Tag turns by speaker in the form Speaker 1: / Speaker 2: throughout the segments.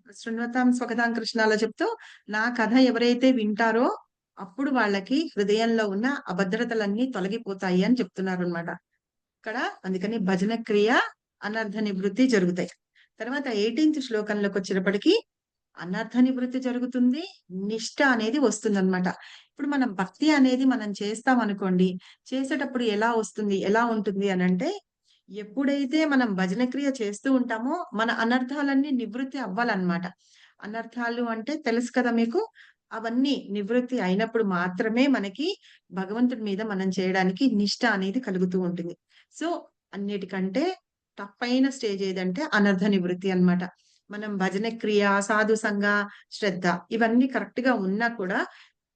Speaker 1: శృణ్వతాం స్వకథాం కృష్ణాలో చెప్తూ, నా కథ ఎవరైతే వింటారో, అప్పుడు వాళ్ళకి హృదయంలో ఉన్న అభద్రతలన్నీ తొలగిపోతాయి అని చెప్తున్నారనమాట. ఇక్కడ అందుకని భజన క్రియ, అనర్థ నివృత్తి జరుగుతాయి. తర్వాత 18థ్ శ్లోకంలోకొచ్చేటప్పటికి అనర్థ నివృత్తి జరుగుతుంది. నిష్ట అనేది వస్తుందనమాట. ఇప్పుడు మనం భక్తి అనేది మనం చేస్తామనుకోండి, చేసేటప్పుడు ఎలా వస్తుంది? ఎలా ఉంటుంది అనంటే, ఎప్పుడైతే మనం భజన క్రియ చేస్తూ ఉంటామో, మన అనర్థాలన్నీ నివృత్తి అవ్వాలన్నమాట. అనర్థాలు అంటే తెలుసు కదా మీకు? అవన్నీ నివృత్తి అయినప్పుడు మాత్రమే మనకి భగవంతుడి మీద మనం చేయడానికి నిష్ట అనేది కలుగుతూ ఉంటుంది. సో, అన్నిటికంటే టఫైన స్టేజ్ ఏదంటే అనర్థ నివృత్తి అన్నమాట. మనం భజన క్రియ, సాధు సంగ, శ్రద్ధ ఇవన్నీ కరెక్ట్‌గా ఉన్నా కూడా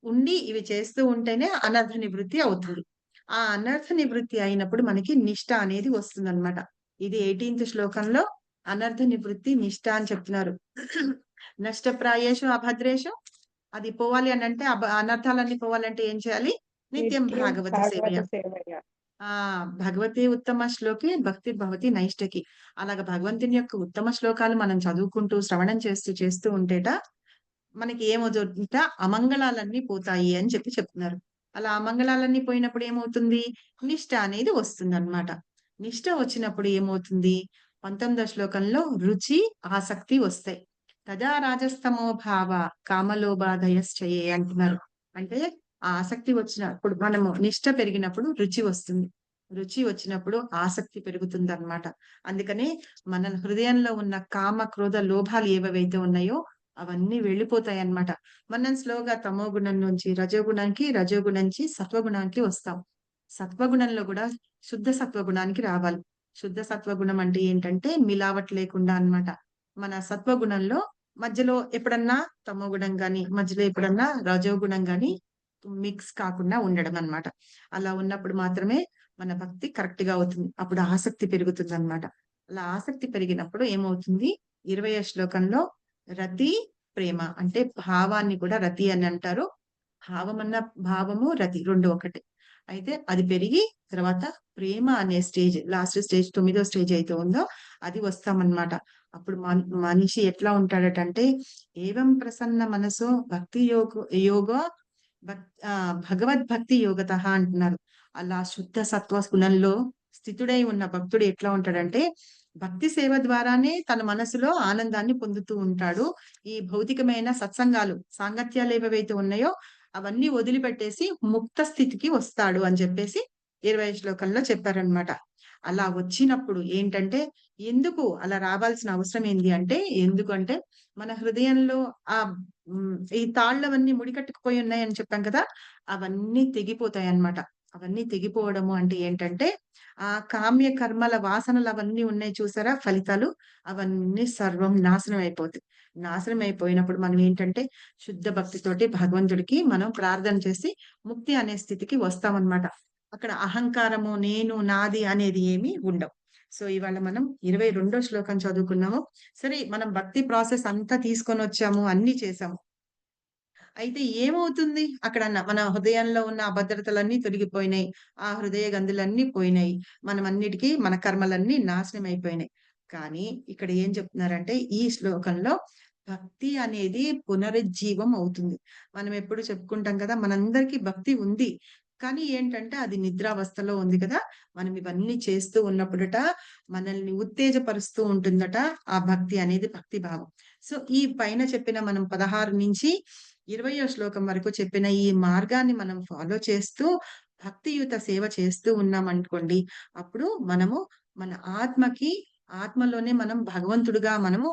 Speaker 1: ఉండి ఇవి చేస్తూ ఉంటేనే అనర్థ నివృత్తి అవుతుంది. ఆ అనర్థ నివృత్తి అయినప్పుడు మనకి నిష్ట అనేది వస్తుందన్నమాట. ఇది 18థ్ శ్లోకంలో అనర్థ నివృత్తి నిష్ట అని చెప్తున్నారు. నష్టప్రాయేషు అభద్రేషు అది పోవాలి అనంటే అనర్థాలన్నీ పోవాలంటే ఏం చేయాలి? నిత్యం
Speaker 2: నిత్యం
Speaker 1: భాగవత
Speaker 2: భాగవత
Speaker 1: సేవయ.
Speaker 2: సేవయ.
Speaker 1: ఆ! భగవతే ఉత్తమ శ్లోకే భక్తిర్భవతి నైష్ఠకి. అలాగా భగవంతుని యొక్క ఉత్తమ శ్లోకాలు మనం చదువుకుంటూ, శ్రవణం చేస్తూ ఉంటేట మనకి ఏమవుతుందట అమంగళాలన్నీ పోతాయి అని చెప్తున్నారు. అలా అమంగళాలన్నీ పోయినప్పుడు ఏమవుతుంది? నిష్ట అనేది వస్తుందన్నమాట. నిష్ట వచ్చినప్పుడు ఏమవుతుంది? 19వ శ్లోకంలో రుచి, ఆసక్తి వస్తాయి. తదా రాజస్తమో భావ కామలోభాదయశ్చయే అంటున్నారు. అంటే ఆ ఆసక్తి వచ్చినప్పుడు మనము నిష్ట పెరిగినప్పుడు రుచి వస్తుంది. రుచి వచ్చినప్పుడు ఆసక్తి పెరుగుతుందన్నమాట. అందుకనే మన హృదయంలో ఉన్న కామ, క్రోధ, లోభాలు ఏవేవైతే ఉన్నాయో అవన్నీ వెళ్ళిపోతాయన్నమాట. మనం స్లోగా తమోగుణం నుంచి రజోగుణానికి, రజోగుణం నుంచి సత్వగుణానికి వస్తాం. సత్వగుణంలో గూడా శుద్ధ సత్వగుణానికి రావాలి. శుద్ధ సత్వగుణం అంటే ఏంటంటే మిలావట్ లేకుండా అన్నమాట. మన సత్వగుణంలో మధ్యలో ఎప్పుడన్నా తమోగుణం గాని, మధ్యలో ఎప్పుడన్నా రజోగుణం గాని మిక్స్ కాకుండా ఉండడం అన్నమాట. అలా ఉన్నప్పుడు మాత్రమే మన భక్తి కరెక్ట్‌గా అవుతుంది. అప్పుడు ఆసక్తి పెరుగుతుందన్నమాట. అలా ఆసక్తి పెరిగినప్పుడు ఏమవుతుంది? 20వ శ్లోకంలో రతి, ప్రేమ అంటే భావాన్ని కూడా రతి అని అంటారు. భావము, రతి 2 ఒకటే. అయితే అది పెరిగి తర్వాత ప్రేమ అనే స్టేజ్ లాస్ట్ స్టేజ్ 9వ స్టేజ్ అయితే ఉందో అది వస్తామన్నమాట. అప్పుడు మనిషి ఎట్లా ఉంటాడటంటే ఏవం ప్రసన్న మనసో భక్తి యోగో భగవద్భక్తి యోగతః అంటున్నారు. అలా శుద్ధ సత్వ గుణంలో స్థితుడై ఉన్న భక్తుడు ఎట్లా ఉంటాడంటే భక్తి సేవ ద్వారానే తన మనసులో ఆనందాన్ని పొందుతూ ఉంటాడు. ఈ భౌతికమైన సత్సంగాలు, సాంగత్యాలు ఏవేవైతే ఉన్నాయో అవన్నీ వదిలిపెట్టేసి ముక్త స్థితికి వస్తాడు అని చెప్పేసి 20 శ్లోకంలో చెప్పారనమాట. అలా వచ్చినప్పుడు ఏంటంటే, ఎందుకు అలా రావాల్సిన అవసరం ఏంది అంటే, ఎందుకంటే మన హృదయంలో ఈ తాళ్ళవన్నీ ముడికట్టుకుపోయి ఉన్నాయని చెప్పాం కదా! అవన్నీ తెగిపోతాయన్నమాట. అవన్నీ తెగిపోవడము అంటే ఏంటంటే, ఆ కామ్య కర్మల వాసనలవన్నీ ఉన్నాయి చూసారా ఫలితాలు? అవన్నీ సర్వం నాశనం అయిపోతాయి. నాశనం అయిపోయినప్పుడు మనం ఏంటంటే, శుద్ధ భక్తితోటి భగవంతుడికి మనం ప్రార్థన చేసి ముక్తి అనే స్థితికి వస్తామన్నమాట. అక్కడ అహంకారము, నేను, నాది అనేది ఏమి ఉండవు. సో, ఇవాళ మనం 22 శ్లోకం చదువుకున్నాము. సరే, మనం భక్తి ప్రాసెస్ అంతా తీసుకొనొచ్చాము, అన్నీ చేసాము. అయితే ఏమవుతుంది? అక్కడ మన హృదయంలో ఉన్న అభద్రతలన్నీ తొలగిపోయినాయి. ఆ హృదయ గందులన్నీ పోయినాయి. మనమన్నిటికి మన కర్మలన్నీ నాశనం అయిపోయినాయి. కానీ ఇక్కడ ఏం చెప్తున్నారంటే ఈ శ్లోకంలో భక్తి అనేది పునరుజ్జీవం అవుతుంది. మనం ఎప్పుడు చెప్పుకుంటాం కదా! మనందరికీ భక్తి ఉంది. కానీ ఏంటంటే అది నిద్రావస్థలో ఉంది కదా! మనం ఇవన్నీ చేస్తూ ఉన్నప్పుడట మనల్ని ఉత్తేజపరుస్తూ ఉంటుందట ఆ భక్తి అనేది భక్తి భావం. సో, ఈ పైన చెప్పిన మనం 16 నుంచి 20వ శ్లోకం వరకు చెప్పిన ఈ మార్గాన్ని మనం ఫాలో చేస్తూ, భక్తియుత సేవ చేస్తూ ఉన్నామనుకోండి, అప్పుడు మనము మన ఆత్మకి ఆత్మలోనే మనం భగవంతుడుగా మనము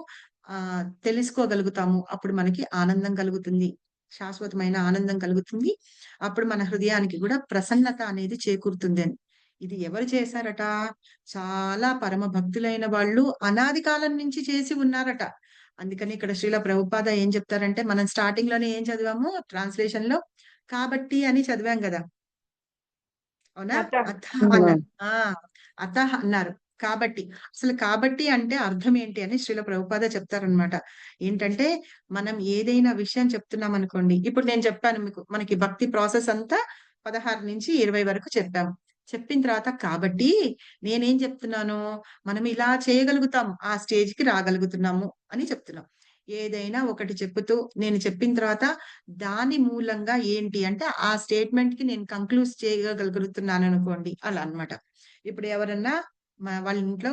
Speaker 1: తెలుసుకోగలుగుతాము. అప్పుడు మనకి ఆనందం కలుగుతుంది. శాశ్వతమైన ఆనందం కలుగుతుంది. అప్పుడు మన హృదయానికి గూడా ప్రసన్నత అనేది చేకూరుతుందని. ఇది ఎవరు చేశారట? చాలా పరమ భక్తులైన వాళ్ళు అనాది కాలం నుంచి చేసి ఉన్నారట. అందుకని ఇక్కడ శ్రీల ప్రభుపాద ఏం చెప్తారంటే, మనం స్టార్టింగ్‌లోనే ఏం చదివాము ట్రాన్స్‌లేషన్‌లో కాబట్టి అని చదివాం గదా! అవునా?
Speaker 2: అతః.
Speaker 1: అథః
Speaker 2: హ్మ్.
Speaker 1: అన్నారు. ఆ! అతః అన్నారు. కాబట్టి. అసలు కాబట్టి అంటే అర్థం ఏంటి అని శ్రీల ప్రభుపాద చెప్తారనమాట. ఏంటంటే, మనం ఏదైనా విషయం చెప్తున్నామనుకోండి, ఇప్పుడు నేను చెప్పాను మీకు, మనకి భక్తి ప్రాసెస్ అంతా 16-20 వరకు చెప్పాము. చెప్పిన తర్వాత కాబట్టి నేనేం చెప్తున్నాను, మనం ఇలా చేయగలుగుతాం. ఆ స్టేజ్‌కి రాగలుగుతున్నాము అని చెప్తున్నాం. ఏదైనా ఒకటి చెప్పుతూ నేను చెప్పిన తర్వాత దాని మూలంగా ఏంటి అంటే ఆ స్టేట్మెంట్‌కి నేను కంక్లూజ్ చేయగలుగుతున్నాననుకోండి అలా అన్నమాట. ఇప్పుడు ఎవరన్నా వాళ్ళ ఇంట్లో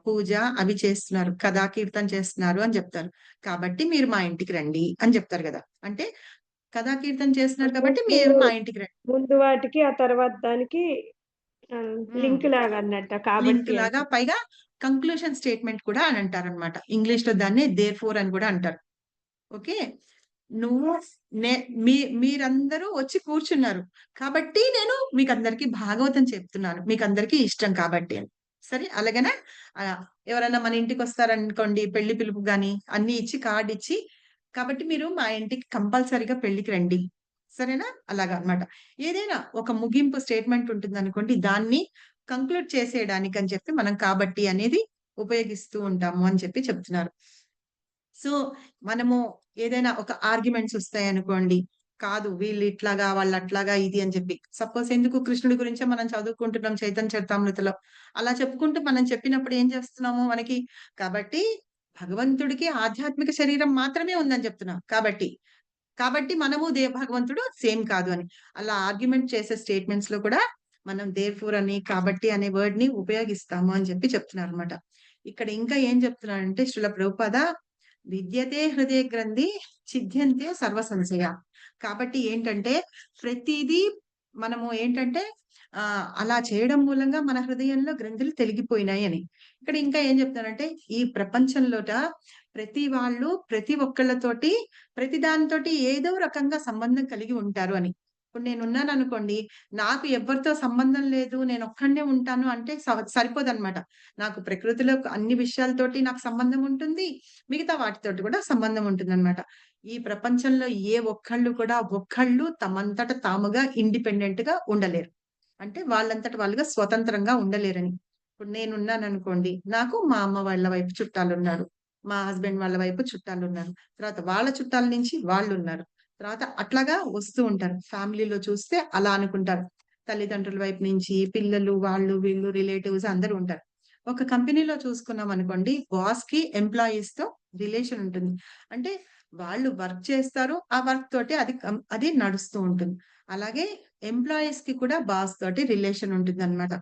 Speaker 1: పూజ అవి చేస్తున్నారు. కథా కీర్తన చేస్తున్నారు అని చెప్తారు. కాబట్టి మీరు మా ఇంటికి రండి అని చెప్తారు గదా! అంటే కథా కీర్తన చేస్తున్నారు
Speaker 2: అంటే
Speaker 1: కాబట్టి మీరు
Speaker 2: ముందు
Speaker 1: మా ఇంటికి రండి.
Speaker 2: ముందు వాటికి, ఆ తర్వాత దానికి
Speaker 1: హ్మ్.
Speaker 2: లింక్ లాగా అన్నట్ట.
Speaker 1: లింక్
Speaker 2: కాబట్టి
Speaker 1: లాగా
Speaker 2: అంటే.
Speaker 1: పైగా కంక్లూషన్ స్టేట్మెంట్ కూడా అని అంటారనమాట. ఇంగ్లీష్‌లో దాన్ని దేర్‌ఫోర్ అని కూడా అంటారు. ఓకే. నువ్వు నే మీ మీరందరూ వచ్చి కూర్చున్నారు. కాబట్టి నేను మీకందరికి భాగవతం చెప్తున్నాను. మీకందరికి ఇష్టం కాబట్టి అని. సరే అలాగేనా? ఆహ్, ఎవరైనా మన ఇంటికొస్తారనుకోండి పెళ్లి పిలుపు గాని అన్నీ ఇచ్చి కార్డ్ ఇచ్చి కాబట్టి మీరు మా ఇంటికి కంపల్సరీగా పెళ్ళికి రండి. సరేనా? అలాగా అన్నమాట. ఏదైనా ఒక ముగింపు స్టేట్మెంట్ ఉంటుందనుకోండి దాన్ని కంక్లూడ్ చేసేయడానికని చెప్పి మనం కాబట్టి అనేది ఉపయోగిస్తూ ఉంటాము అని చెప్పి చెప్తున్నారు. సో, మనము ఏదైనా ఒక ఆర్గ్యుమెంట్స్ ఒస్తాయనుకోండి. కాదు వీళ్ళు ఇట్లాగా, వాళ్ళట్లాగా ఇది అని చెప్పి. సపోజ్ ఎందుకు కృష్ణుడి గురించే మనం చదువుకుంటున్నాం చైతన్య చరితామృతలో. అలా చెప్పుకుంటూ మనం చెప్పినప్పుడు ఏం చేస్తున్నాము మనకి కాబట్టి భగవంతుడికి ఆధ్యాత్మిక శరీరం మాత్రమే ఉందని చెప్తున్నాం. కాబట్టి మనము భగవంతుడు సేమ్ కాదు అని. అలా ఆర్గ్యుమెంట్ చేసే స్టేట్మెంట్స్‌లో కూడా మనం దేర్‌ఫోర్ అని, కాబట్టి అనే వర్డ్‌ని ఉపయోగిస్తాము అని చెప్పి చెప్తున్నారన్నమాట. ఇక్కడ ఇంకా ఏం చెప్తున్నారంటే శ్రీల ప్రభుపాద విద్యతే హృదయ గ్రంథి ఛిద్యంతే సర్వ సంశయ. కాబట్టి ఏంటంటే ప్రతీదీ మనము ఏంటంటే అలా చేయడం మూలంగా మన హృదయంలో గ్రంథులు తెగిపోయినాయని. ఇక్కడ ఇంకా ఏం చెప్తారంటే ఈ ప్రపంచంలోట ప్రతి వాళ్ళు ప్రతి ఒక్కళ్ళతోటి ప్రతి దానితోటి ఏదో రకంగా సంబంధం కలిగి ఉంటారు అని. ఇప్పుడు నేనున్నాననుకోండి, నాకు ఎవ్వరితో సంబంధం లేదు. నేనొక్కడినే ఉంటాను అంటే సరిపోదనమాట. నాకు ప్రకృతిలో అన్ని విషయాలతోటి నాకు సంబంధం ఉంటుంది. మిగతా వాటితోటి కూడా సంబంధం ఉంటుందనమాట. ఈ ప్రపంచంలో ఏ ఒక్కళ్ళు కూడా ఒక్కళ్ళు తమంతట తాముగా ఇండిపెండెంట్‌గా ఉండలేరు. అంటే వాళ్ళంతట వాళ్ళుగా స్వతంత్రంగా ఉండలేరని. ఇప్పుడు నేనున్నాననుకోండి, నాకు మా అమ్మ వాళ్ళ వైపు చుట్టాలున్నారు. మా హస్బెండ్ వాళ్ళ వైపు చుట్టాలున్నారు. తర్వాత వాళ్ళ చుట్టాల నుంచి వాళ్ళున్నారు. తర్వాత అట్లాగా వస్తూ ఉంటారు. ఫ్యామిలీలో చూస్తే అలా అనుకుంటారు. తల్లిదండ్రుల వైపు నుంచి పిల్లలు, వాళ్ళు, వీళ్ళు రిలేటివ్స్ అందరూ ఉంటారు. ఒక కంపెనీలో చూసుకున్నామనుకోండి, బాస్‌కి ఎంప్లాయీస్‌తో రిలేషన్ ఉంటుంది. అంటే వాళ్ళు వర్క్ చేస్తారు. ఆ వర్క్ తోటి అది నడుస్తూ ఉంటుంది. అలాగే ఎంప్లాయీస్‌కి కూడా బాస్ తోటి రిలేషన్ ఉంటుందన్నమాట.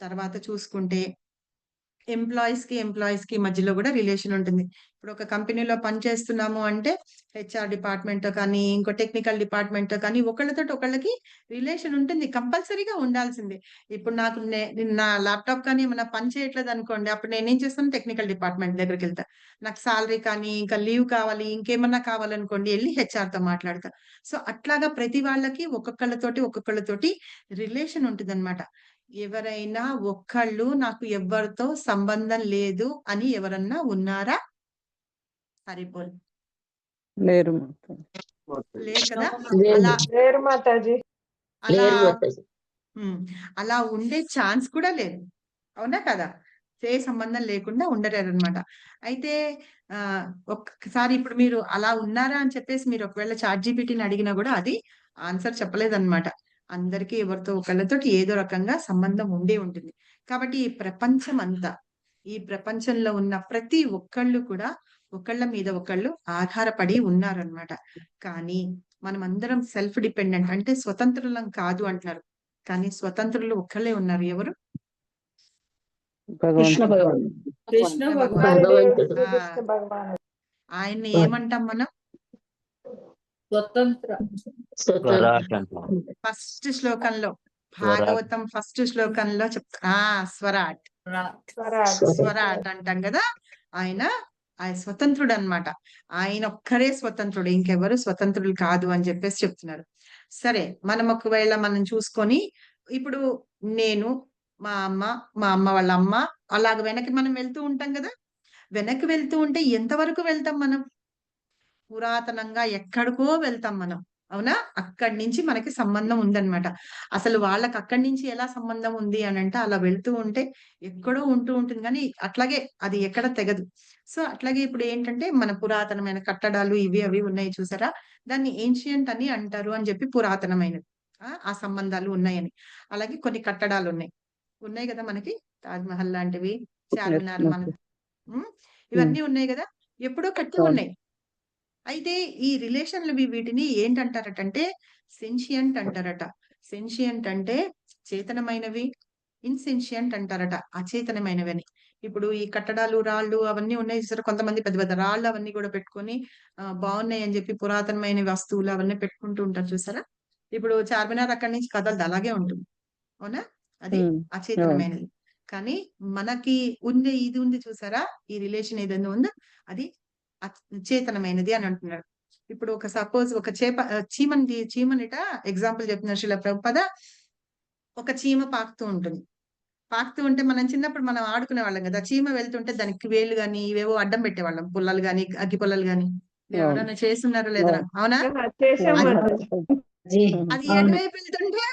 Speaker 1: తర్వాత చూసుకుంటే ఎంప్లాయీస్‌కి మధ్యలో గూడా రిలేషన్ ఉంటుంది. ఇప్పుడు ఒక కంపెనీలో పని చేస్తున్నాము అంటే హెచ్ఆర్ డిపార్ట్‌మెంట్‌తో కానీ, ఇంకో టెక్నికల్ డిపార్ట్‌మెంట్‌తో కానీ ఒకళ్ళతోటి ఒకళ్ళకి రిలేషన్ ఉంటుంది. కంపల్సరీగా ఉండాల్సిందే. ఇప్పుడు నాకు నా ల్యాప్‌టాప్ కానీ ఏమన్నా పని చేయట్లేదనుకోండి. అప్పుడు నేనేం చేస్తాను టెక్నికల్ డిపార్ట్‌మెంట్ దగ్గరికెళ్తా. నాకు సాలరీ కానీ, ఇంకా లీవ్ కావాలి, ఇంకేమన్నా కావాలనుకోండి ఎళ్లి హెచ్ఆర్‌తో మాట్లాడతా. సో, అట్లాగా ప్రతి వాళ్ళకి ఒక్కొక్కళ్ళతోటి రిలేషన్ ఉంటుందన్నమాట. ఎవరైనా ఒక్కళ్ళు నాకు ఎవ్వరితో సంబంధం లేదు అని ఎవరన్నా ఉన్నారా? హరిబోల్.
Speaker 3: లేరు మాకు.
Speaker 1: లేరు కదా!
Speaker 4: లేదు.
Speaker 1: అలా
Speaker 2: లేరు మాతాజీ.
Speaker 1: అలా
Speaker 4: లేరు మాతాజీ.
Speaker 1: హ్మ్. అలా ఉండే ఛాన్స్ కూడా లేదు. అవునా కదా! ఏ సంబంధం లేకుండా ఉండలేరనమాట. అయితే ఒక్కసారి ఇప్పుడు మీరు అలా ఉన్నారా అని చెప్పేసి మీరు ఒకవేళ చాట్‌జీపీటీని అడిగినా గూడా అది ఆన్సర్ చెప్పలేదనమాట. అందరికీ ఎవరితో ఒకళ్ళతోటి ఏదో రకంగా సంబంధం ఉండే ఉంటుంది. కాబట్టి ఈ ప్రపంచంలో ఉన్న ప్రతి ఒక్కళ్ళు కూడా ఒకళ్ళ మీద ఒకళ్ళు ఆధారపడి ఉన్నారనమాట. కానీ మనమందరం సెల్ఫ్ డిపెండెంట్ అంటే స్వతంత్రులం కాదు అంటున్నారు. కానీ స్వతంత్రులు ఒక్కళ్ళే ఉన్నారు. ఎవరు?
Speaker 4: కృష్ణ
Speaker 3: భగవంతుడు.
Speaker 4: భగవానుడు.
Speaker 2: కృష్ణ
Speaker 1: భగవానుడు.
Speaker 2: భగవానుడు.
Speaker 4: భగవంతుడు.
Speaker 2: శ్రీకృష్ణ భగవానుడు.
Speaker 1: ఆయన్ని ఏమంటాం మనం?
Speaker 2: స్వతంత్ర.
Speaker 4: స్వతంత్ర.
Speaker 5: స్వరాట్ అంటాం.
Speaker 1: ఫస్ట్ శ్లోకంలో
Speaker 5: స్వరాట్.
Speaker 1: భాగవతం ఫస్ట్ శ్లోకంలో స్వరాట్.
Speaker 2: స్వరాట్.
Speaker 1: స్వరాట్ అంటాం గదా! ఆయన స్వతంత్రుడనమాట. ఆయనొక్కరే స్వతంత్రుడు. ఇంకెవరు స్వతంత్రులు కాదు అని జెప్పేసి చెప్తున్నారు. సరే మనం ఒకవేళ మనం చూసుకొని ఇప్పుడు నేను, మా అమ్మ, మా అమ్మ వాళ్ళ అమ్మ అలాగ వెనక్కి మనం వెళ్తూ ఉంటాం గదా! వెనక్కి వెళ్తూ ఉంటే ఎంత వరకు వెళ్తాం మనం? పురాతనంగా ఎక్కడికో వెళ్తాం మనం. అవునా? అక్కడి నుంచి మనకి సంబంధం ఉందన్నమాట. అసలు వాళ్ళకి అక్కడి నుంచి ఎలా సంబంధం ఉంది అనంటే అలా వెళ్తూ ఉంటే ఎక్కడో ఉంటూ ఉంటుంది గానీ, అట్లాగే అది ఎక్కడ తెగదు. సో, అట్లాగే ఇప్పుడు ఏంటంటే మన పురాతనమైన కట్టడాలు ఇవి అవి ఉన్నాయి చూసారా? దాన్ని ఏన్షియంట్ అని అంటారు అని జెప్పి పురాతనమైనది. ఆ సంబంధాలు ఉన్నాయని. అలాగే కొన్ని కట్టడాలున్నాయి. ఉన్నాయి గదా! మనకి తాజ్‌మహల్ లాంటివి,
Speaker 3: యెస్
Speaker 1: చార్మినార్ మన
Speaker 3: మాతాజీ.
Speaker 1: హ్మ్.
Speaker 3: హ్మ్.
Speaker 1: ఇవన్నీ ఉన్నాయి గదా! ఎప్పుడో కట్టి
Speaker 3: అవును.
Speaker 1: ఉన్నాయి. అయితే ఈ రిలేషన్‌లు వీటిని ఏంటంటారటంటే సెన్షియంట్ అంటారట. సెన్షియంట్ అంటే చేతనమైనవి. ఇన్‌సెన్షియంట్ అంటారట. అచేతనమైనవని. ఇప్పుడు ఈ కట్టడాలు, రాళ్ళు అవన్నీ ఉన్నాయి చూసారా? కొంతమంది పెద్ద పెద్ద రాళ్ళు అవన్నీ గూడా పెట్టుకొని బావున్నాయి అని జెప్పి పురాతనమైన వస్తువులు అవన్నీ పెట్టుకుంటూ ఉంటారు చూసారా? ఇప్పుడు చార్మినార్ అక్కడి నుంచి కదలదు అలాగే ఉంటుంది. అవునా? అది
Speaker 3: హ్మ్. అవును.
Speaker 1: అచేతనమైనది. కానీ మనకి ఉండే ఇది ఉంది చూసారా? ఈ రిలేషన్ ఏదైనా ఉందో అది చేతనమైనది అని అంటున్నారు. ఇప్పుడు ఒక సపోజ్ ఒక చీమనిట ఎగ్జాంపుల్ చెప్తున్నారు శ్రీల ప్రభుపాద. ఒక చీమ పాకుతూ ఉంటుంది. పాకుతూ ఉంటే మనం చిన్నప్పుడు మనం ఆడుకునేవాళ్ళం గదా! చీమ వెళ్తుంటే దానికి వేళ్ళు గాని, ఇవేవో అడ్డం పెట్టేవాళ్ళం. పుల్లలు గాని, అగ్గి పుల్లలు గాని.
Speaker 3: అవును.
Speaker 1: మీరెవరైనా చేసున్నారో లేదోరా?
Speaker 3: అవును.
Speaker 1: అవునా?
Speaker 2: చేసాం
Speaker 1: అది
Speaker 2: మాతాజీ.
Speaker 3: హ్మ్.
Speaker 1: అది
Speaker 4: అవును.
Speaker 1: ఎటువైపు వెళ్తుంటే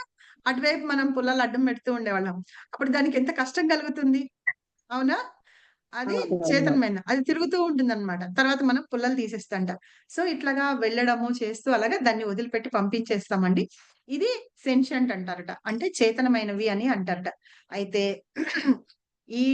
Speaker 1: అటువైపు మనం పుల్లలు అడ్డం పెడుతూ ఉండేవాళ్ళం. అప్పుడు దానికి ఎంత కష్టం కలుగుతుంది. అవునా? అది
Speaker 3: అవును.
Speaker 1: చేతనమైనది. అది తిరుగుతూ ఉంటుందన్నమాట. తర్వాత మనం పుల్లలు తీసేస్తంట. సో, ఇట్లాగా వెళ్ళడము చేస్తూ అలాగా దాన్ని వదిలిపెట్టి పంపించేస్తామండి. ఇది సెన్షియంట్ అంటారట. అంటే చేతనమైనవి అని అంటారట. అయితే ఈ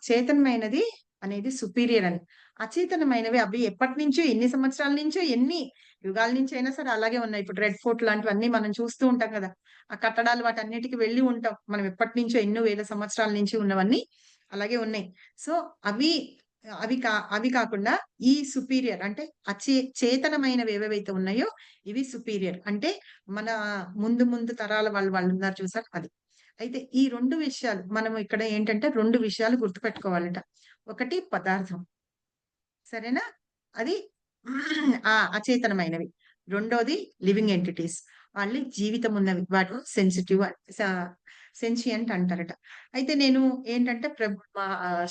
Speaker 1: చేతనమైనది అనేది సుపీరియర్ అని. అచేతనమైనవి అవి ఎప్పటినుంచో ఎన్ని సంవత్సరాల నుంచో ఎన్ని యుగాల నుంచి అయినా సరే అలాగే ఉన్నాయి. ఇప్పుడు రెడ్ ఫోర్ట్ లాంటివన్నీ మనం చూస్తూ ఉంటాం గదా! ఆ కట్టడాలు వాటన్నిటికి వెళ్ళి ఉంటాం. మనం ఎప్పటినుంచో ఎన్నో వేల సంవత్సరాల నుంచి ఉన్నవన్నీ అలాగే ఉన్నాయి. సో, అవి అవి కాకుండా ఈ సుపీరియర్ అంటే చేతనమైనవి ఏవేవైతే ఉన్నాయో ఇవి సుపీరియర్. అంటే మన ముందు ముందు తరాల వాళ్ళున్నారు చూసారా అది. అయితే ఈ 2 విషయాలు మనం ఇక్కడ ఏంటంటే 2 విషయాలు గుర్తుపెట్టుకోవాలట. ఒకటి పదార్థం. సరేనా? అది అచేతనమైనవి. రెండోది లివింగ్ ఎంటిటీస్. వాళ్ళు జీవితం ఉన్నవి. వాటిని సెన్సిటివ్ సెన్షియంట్ అంటారట. అయితే నేను ఏంటంటే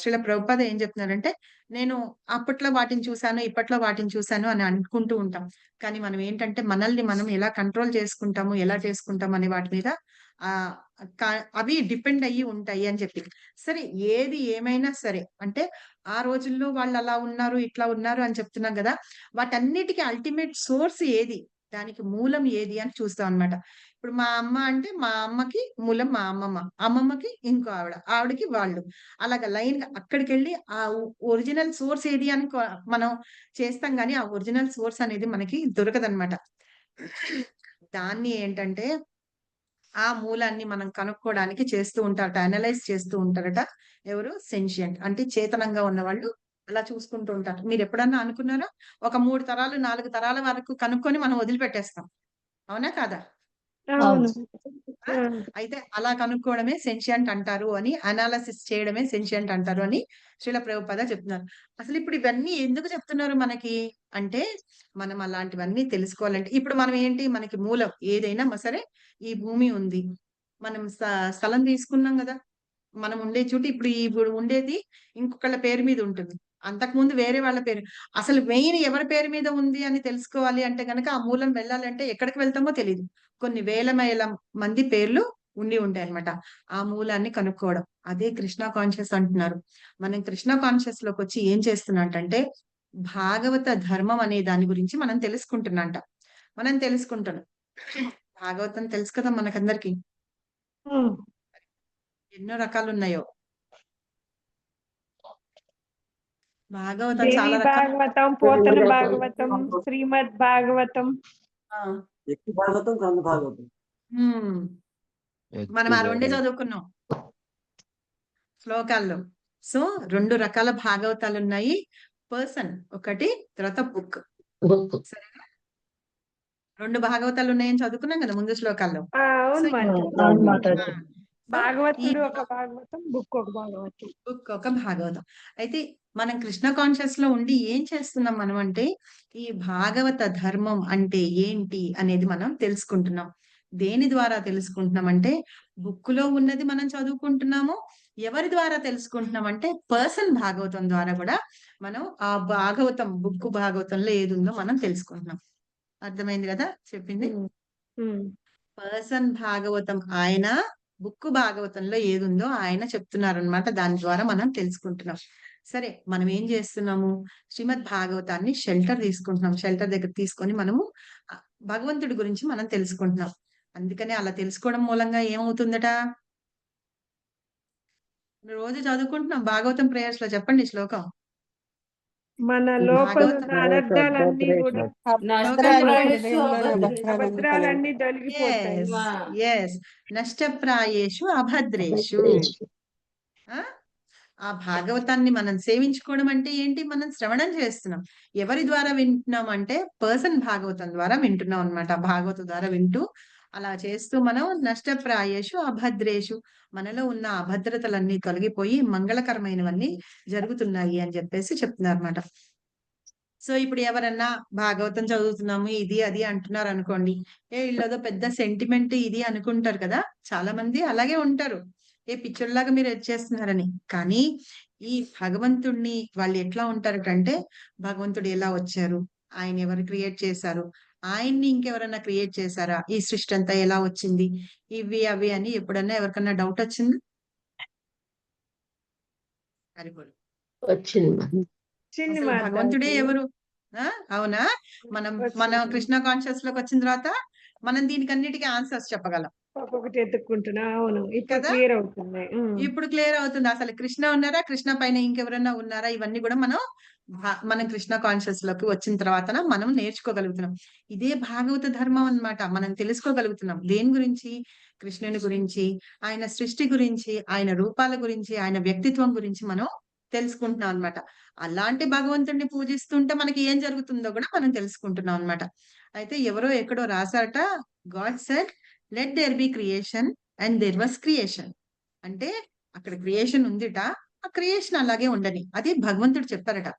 Speaker 1: శ్రీల ప్రభుపాద ఏం చెప్తున్నారంటే, నేను అప్పట్లో వాటిని చూసాను, ఇప్పట్లో వాటిని చూసాను అని అనుకుంటూ ఉంటాం. కానీ మనం ఏంటంటే మనల్ని మనం ఎలా కంట్రోల్ చేసుకుంటాము, ఎలా చేసుకుంటాం అనే వాటి మీద ఆహ్, క అవి డిపెండ్ అయ్యి ఉంటాయి అని చెప్పి. సరే ఏది ఏమైనా సరే అంటే ఆ రోజుల్లో వాళ్ళలా ఉన్నారు, ఇట్లా ఉన్నారు అని చెప్తున్నాం గదా! వాటన్నిటికి అల్టిమేట్ సోర్స్ ఏది? దానికి మూలం ఏది అని చూస్తాం అన్నమాట. ఇప్పుడు మా అమ్మ అంటే మా అమ్మకి మూలం మా అమ్మమ్మ. అమ్మమ్మకి ఇంకో ఆవిడ. ఆవిడకి వాళ్ళు. అలాగా లైన్‌గా అక్కడికెళ్ళి ఆ ఒరిజినల్ సోర్స్ ఏది అని మనం చేస్తాం గానీ, ఆ ఒరిజినల్ సోర్స్ అనేది మనకి దొరకదన్నమాట. దాన్ని ఏంటంటే ఆ మూలాన్ని మనం కనుక్కోవడానికి చేస్తూ ఉంటారట. అనలైజ్ చేస్తూ ఉంటారట. ఎవరు? సెన్షియంట్. అంటే చేతనంగా ఉన్నవాళ్ళు అలా చూసుకుంటూ ఉంటారు. మీరెప్పుడన్నా అనుకున్నారా? ఒక 3 తరాలు, 4 తరాల వరకు కనుక్కొని మనం వదిలిపెట్టేస్తాం. అవునా? కాదా?
Speaker 2: అవును.
Speaker 1: ఆ!
Speaker 2: ఆ!
Speaker 1: అయితే అలా కనుక్కోవడమే సెన్షియంట్ అంటారు అని అనాలిసిస్ చేయడమే సెన్షియంట్ అంటారు అని శ్రీల ప్రభుపాద చెప్తున్నారు. అసలిప్పుడు ఇవన్నీ ఎందుకు చెప్తున్నారు మనకి? అంటే మనం అలాంటివన్నీ తెలుసుకోవాలంటే ఇప్పుడు మనం ఏంటి మనకి మూలం ఏదైనా సరే ఈ భూమి ఉంది. మనం స్థలం తీసుకున్నాం గదా! మనం ఉండే చోటు ఇప్పుడు ఉండేది ఇంకొకళ్ళ పేరు మీద ఉంటుంది. అంతకుముందు వేరే వాళ్ళ పేరు. అసలు మెయిన్ ఎవరి పేరు మీద ఉంది అని తెలుసుకోవాలి అంటే గనక ఆ మూలం వెళ్ళాలంటే ఎక్కడికి వెళ్తామో తెలీదు. కొన్ని వేల మైల మంది పేర్లు ఉండి ఉంటాయన్నమాట. ఆ మూలాన్ని కనుక్కోవడం. అదే కృష్ణ కాన్షియస్ అంటున్నారు. మనం కృష్ణ కాన్షియస్‌లోకొచ్చి ఏం చేస్తున్నట్టంటే భాగవత ధర్మం అనే దాని గురించి మనం తెలుసుకుంటున్నంట. మనం తెలుసుకుంటున్నాం. భాగవతం తెలుసు కదా మనకందరికి.
Speaker 2: హ్మ్.
Speaker 1: ఎన్నో రకాలున్నాయో. భాగవతం
Speaker 2: దేవి
Speaker 1: చాలా రకాలు.
Speaker 2: భాగవతం, పోతన భాగవతం, శ్రీమద్ భాగవతం.
Speaker 1: ఆ!
Speaker 4: ఎక్కువ భాగవతం, గ్రంథ భాగవతం.
Speaker 1: హ్మ్. మనం ఆ రెండే
Speaker 5: ఎక్కువ
Speaker 1: చదువుకున్నాం శ్లోకాల్లో. సో, 2 రకాల భాగవతాలున్నాయి. పర్సన్ ఒకటి, తర్వాత బుక్. సరేనా? 2 భాగవతాలున్నాయని చదువుకున్నాం గదా! ముందు శ్లోకాల్లో.
Speaker 2: ఆ!
Speaker 1: సో,
Speaker 2: అవును మాతాజీ.
Speaker 4: అవును
Speaker 1: ఆ!
Speaker 4: మాతాజీ.
Speaker 1: సో, ఈ
Speaker 2: భాగవతుడు ఒక భాగవతం, బుక్ ఒక భాగవతం.
Speaker 1: బుక్ ఒక భాగవతం. అయితే మనం కృష్ణ కాన్షియస్‌లో ఉండి ఏం చేస్తున్నాం మనం అంటే, ఈ భాగవత ధర్మం అంటే ఏంటి అనేది మనం తెలుసుకుంటున్నాం. దేని ద్వారా తెలుసుకుంటున్నాం అంటే, బుక్‌లో ఉన్నది మనం చదువుకుంటున్నాము. ఎవరి ద్వారా తెలుసుకుంటున్నాం అంటే, పర్సన్ భాగవతం ద్వారా గూడా మనం ఆ భాగవతం భాగవతంలో ఏదుందో మనం తెలుసుకుంటున్నాం. అర్థమైంది గదా! చెప్పింది?
Speaker 2: హ్మ్. హ్మ్.
Speaker 1: పర్సన్ భాగవతం ఆయన, బుక్ భాగవతంలో ఏదుందో ఆయన చెప్తున్నారనమాట. దాని ద్వారా మనం తెలుసుకుంటున్నాం. సరే మనం ఏం జేస్తున్నాము? శ్రీమద్ భాగవతాన్ని షెల్టర్ తీసుకుంటున్నాం. షెల్టర్ దగ్గర తీసుకొని మనము భగవంతుడి గురించి మనం తెలుసుకుంటున్నాం. అందుకనే అలా తెలుసుకోవడం మూలంగా ఏమవుతుందట? రోజు చదువుకుంటున్నాం భాగవతం ప్రేయర్స్‌లో చెప్పండి శ్లోకం.
Speaker 2: మన లోపల
Speaker 1: భాగవతం
Speaker 2: ఉన్న అనర్థాలన్నీ కూడా
Speaker 5: నష్టప్రాయేషు
Speaker 2: అభద్రాలన్నీ తొలగిపోతాయి.
Speaker 1: ఎస్ నష్టప్రాయేషు అభద్రేషు. ఆ ఆ భాగవతాన్ని మనం సేవించుకోవడం అంటే ఏంటి? మనం శ్రవణం చేస్తున్నాం. ఎవరి ద్వారా వింటున్నాం అంటే పర్సన్ భాగవతం ద్వారా వింటున్నాం అన్నమాట. భాగవతం ద్వారా వింటూ అలా చేస్తూ మనం నష్టప్రాయేషు అభద్రేషు, మనలో ఉన్న అభద్రతలన్నీ తొలగిపోయి మంగళకరమైనవన్నీ జరుగుతున్నాయి అని చెప్పేసి చెప్తున్నారు అన్నమాట. సో ఇప్పుడు ఎవరన్నా భాగవతం చదువుతున్నాము ఇది అది అంటున్నారు అనుకోండి, వీళ్ళదో పెద్ద సెంటిమెంట్ ఇది అనుకుంటారు కదా. చాలా మంది అలాగే ఉంటారు, ఏ పిచ్చోళ్ళలాగా మీరు చేస్తున్నారని. కానీ ఈ భగవంతుణ్ణి వాళ్ళు ఎట్లా ఉంటారటంటే, భగవంతుడు ఎలా వచ్చారు, ఆయన ఎవరు క్రియేట్ చేశారు, ఆయన్ని ఇంకెవరన్నా క్రియేట్ చేశారా, ఈ సృష్టి అంతా ఎలా వచ్చింది, ఇవి అవి అని ఎప్పుడన్నా ఎవరికన్నా డౌట్ వచ్చింది? హరిబోల్.
Speaker 3: వచ్చింది.
Speaker 2: చిన్న
Speaker 1: అసలు
Speaker 2: మాట
Speaker 1: భగవంతుడే
Speaker 2: అవుతుంది.
Speaker 1: ఎవరు? అవునా? మనం మన
Speaker 2: వచ్చింది.
Speaker 1: కృష్ణ కాన్షియస్ లోకి వచ్చిన తర్వాత మనం దీనికి అన్నిటికీ ఆన్సర్స్ చెప్పగలం
Speaker 2: ఒక్కొక్కటి ఎత్తుక్కుంటున్నా. అవును, ఇప్పుడు
Speaker 1: కదా.
Speaker 2: క్లియర్ అవుతుంది.
Speaker 1: ఇప్పుడు క్లియర్ అవుతుంది. అసలు కృష్ణ ఉన్నారా, కృష్ణ పైన ఇంకెవరన్నా ఉన్నారా, ఇవన్నీ కూడా మనం కృష్ణ కాన్షియస్ లోకి వచ్చిన తర్వాత మనం నేర్చుకోగలుగుతున్నాం. ఇదే భాగవత ధర్మం అన్నమాట. మనం తెలుసుకోగలుగుతున్నాం దేని గురించి? కృష్ణుని గురించి, ఆయన సృష్టి గురించి, ఆయన రూపాల గురించి, ఆయన వ్యక్తిత్వం గురించి మనం తెలుసుకుంటున్నాం అన్నమాట. అలాంటి భగవంతుడిని పూజిస్తుంటే మనకి ఏం జరుగుతుందో కూడా మనం తెలుసుకుంటున్నాం అన్నమాట. అయితే ఎవరో ఎక్కడో రాశారట, God said let there be creation and there was creation. అంటే అక్కడ క్రియేషన్ ఉందిట, ఆ క్రియేషన్ అలాగే ఉండని, అది భగవంతుడు చెప్పారట.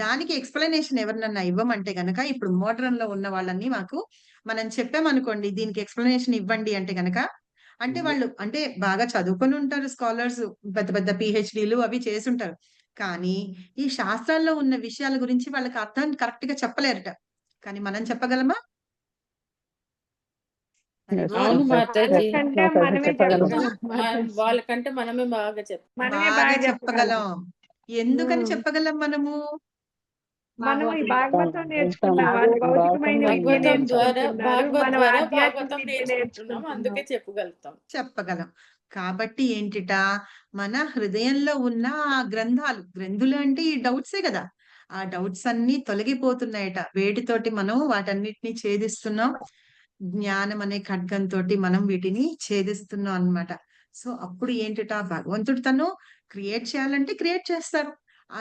Speaker 1: దానికి ఎక్స్ప్లెనేషన్ ఎవరినన్నా ఇవ్వమంటే గనక, ఇప్పుడు మోడర్న్ లో ఉన్న వాళ్ళని మనం చెప్పామనుకోండి, దీనికి ఎక్స్ప్లెనేషన్ ఇవ్వండి అంటే గనక, అంటే వాళ్ళు అంటే బాగా చదువుకొని ఉంటారు, స్కాలర్స్, పెద్ద పెద్ద పిహెచ్డీలు అవి చేసుంటారు. కానీ ఈ శాస్త్రాల్లో ఉన్న విషయాల గురించి వాళ్ళకి అర్థం కరెక్ట్ గా చెప్పలేరట. కానీ మనం చెప్పగలమా?
Speaker 5: అవును మాతాజీ.
Speaker 2: వాళ్ళకంటే మనమే చెప్పగలం.
Speaker 5: వాళ్ళకంటే మనమే బాగా చెప్తాం.
Speaker 2: మనమే
Speaker 1: బాగా
Speaker 2: బాగా చెప్పగలం.
Speaker 1: చెప్పగలం. ఎందుకని
Speaker 2: ఉమ్.
Speaker 1: చెప్పగలం మనము?
Speaker 2: మనం ఈ భాగవతం నేర్చుకున్నాం, వాళ్ళు భౌతికమైన విద్య
Speaker 5: భాగవతం ద్వారా
Speaker 2: నేర్చుకుంటున్నారు, మనం ఆధ్యాత్మిక
Speaker 5: భాగవతం
Speaker 2: విద్య
Speaker 5: నేర్చుకుంటున్నాం, అందుకే చెప్పగలుగుతాం.
Speaker 1: చెప్పగలం. కాబట్టి ఏంటిట, మన హృదయంలో ఉన్న ఆ గ్రంథులు అంటే ఈ డౌట్సే కదా. ఆ డౌట్స్ అన్ని తొలగిపోతున్నాయట. వేటితోటి మనం వాటన్నిటిని ఛేదిస్తున్నాం. జ్ఞానం అనే ఖడ్గంతోటి మనం వీటిని ఛేదిస్తున్నాం అన్నమాట. సో అప్పుడు ఏంటిట, భగవంతుడు తను క్రియేట్ చేయాలంటే క్రియేట్ చేస్తారు. ఆ